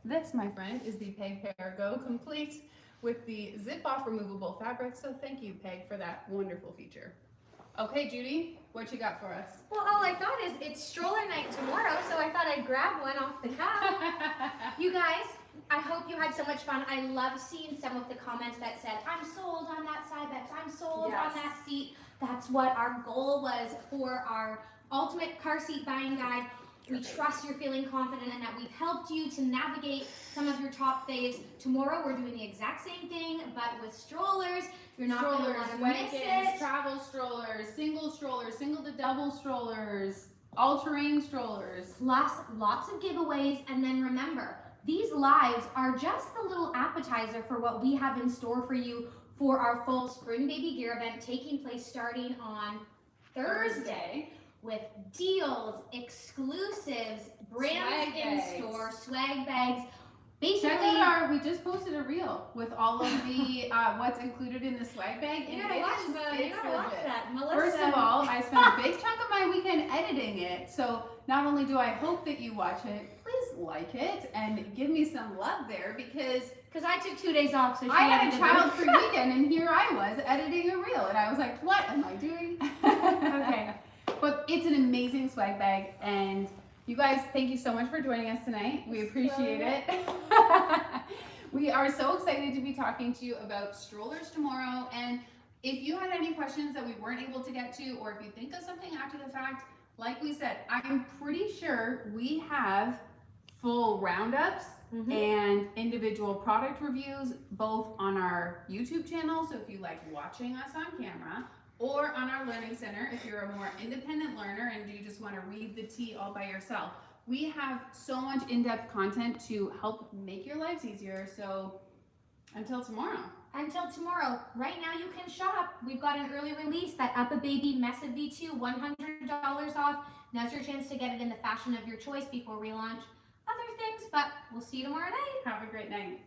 this, my friend, is the Peg Parago complete with the zip-off removable fabric. So thank you, Peg, for that wonderful feature. Okay, Judy, what you got for us? Well, all I thought is it's stroller night tomorrow, so I thought I'd grab one off the cuff. You guys, I hope you had so much fun. I love seeing some of the comments that said, I'm sold on that side bench, I'm sold Yes. on that seat. That's what our goal was for our ultimate car seat buying guide. We trust you're feeling confident and that we've helped you to navigate some of your top faves. Tomorrow we're doing the exact same thing, but with strollers. You're not going to want to miss it. Travel strollers, single to double strollers, all-terrain strollers. Plus, lots of giveaways. And then remember, these lives are just the little appetizer for what we have in store for you for our full Spring Baby Gear event taking place starting on Thursday with deals, exclusives, brands in store, swag bags. Basically, check out we just posted a reel with all of the what's included in the swag bag. You gotta watch that, Melissa. First of all, I spent a big chunk of my weekend editing it, so not only do I hope that you watch it, please like it and give me some love there because I took 2 days off, so I had a child-free weekend and here I was editing a reel and I was like, what am I doing? Okay, but it's an amazing swag bag and you guys, thank you so much for joining us tonight. We appreciate it. We are so excited to be talking to you about strollers tomorrow. And if you had any questions that we weren't able to get to, or if you think of something after the fact, like we said, I'm pretty sure we have full roundups and individual product reviews, both on our YouTube channel. So if you like watching us on camera, or on our learning center if you're a more independent learner and you just want to read the tea all by yourself. We have so much in-depth content to help make your lives easier. So Until tomorrow. Until tomorrow. Right now you can shop. We've got an early release, that Up a Baby Mesa V2, $100 off. Now's your chance to get it in the fashion of your choice before we launch other things, but we'll see you tomorrow night. Have a great night.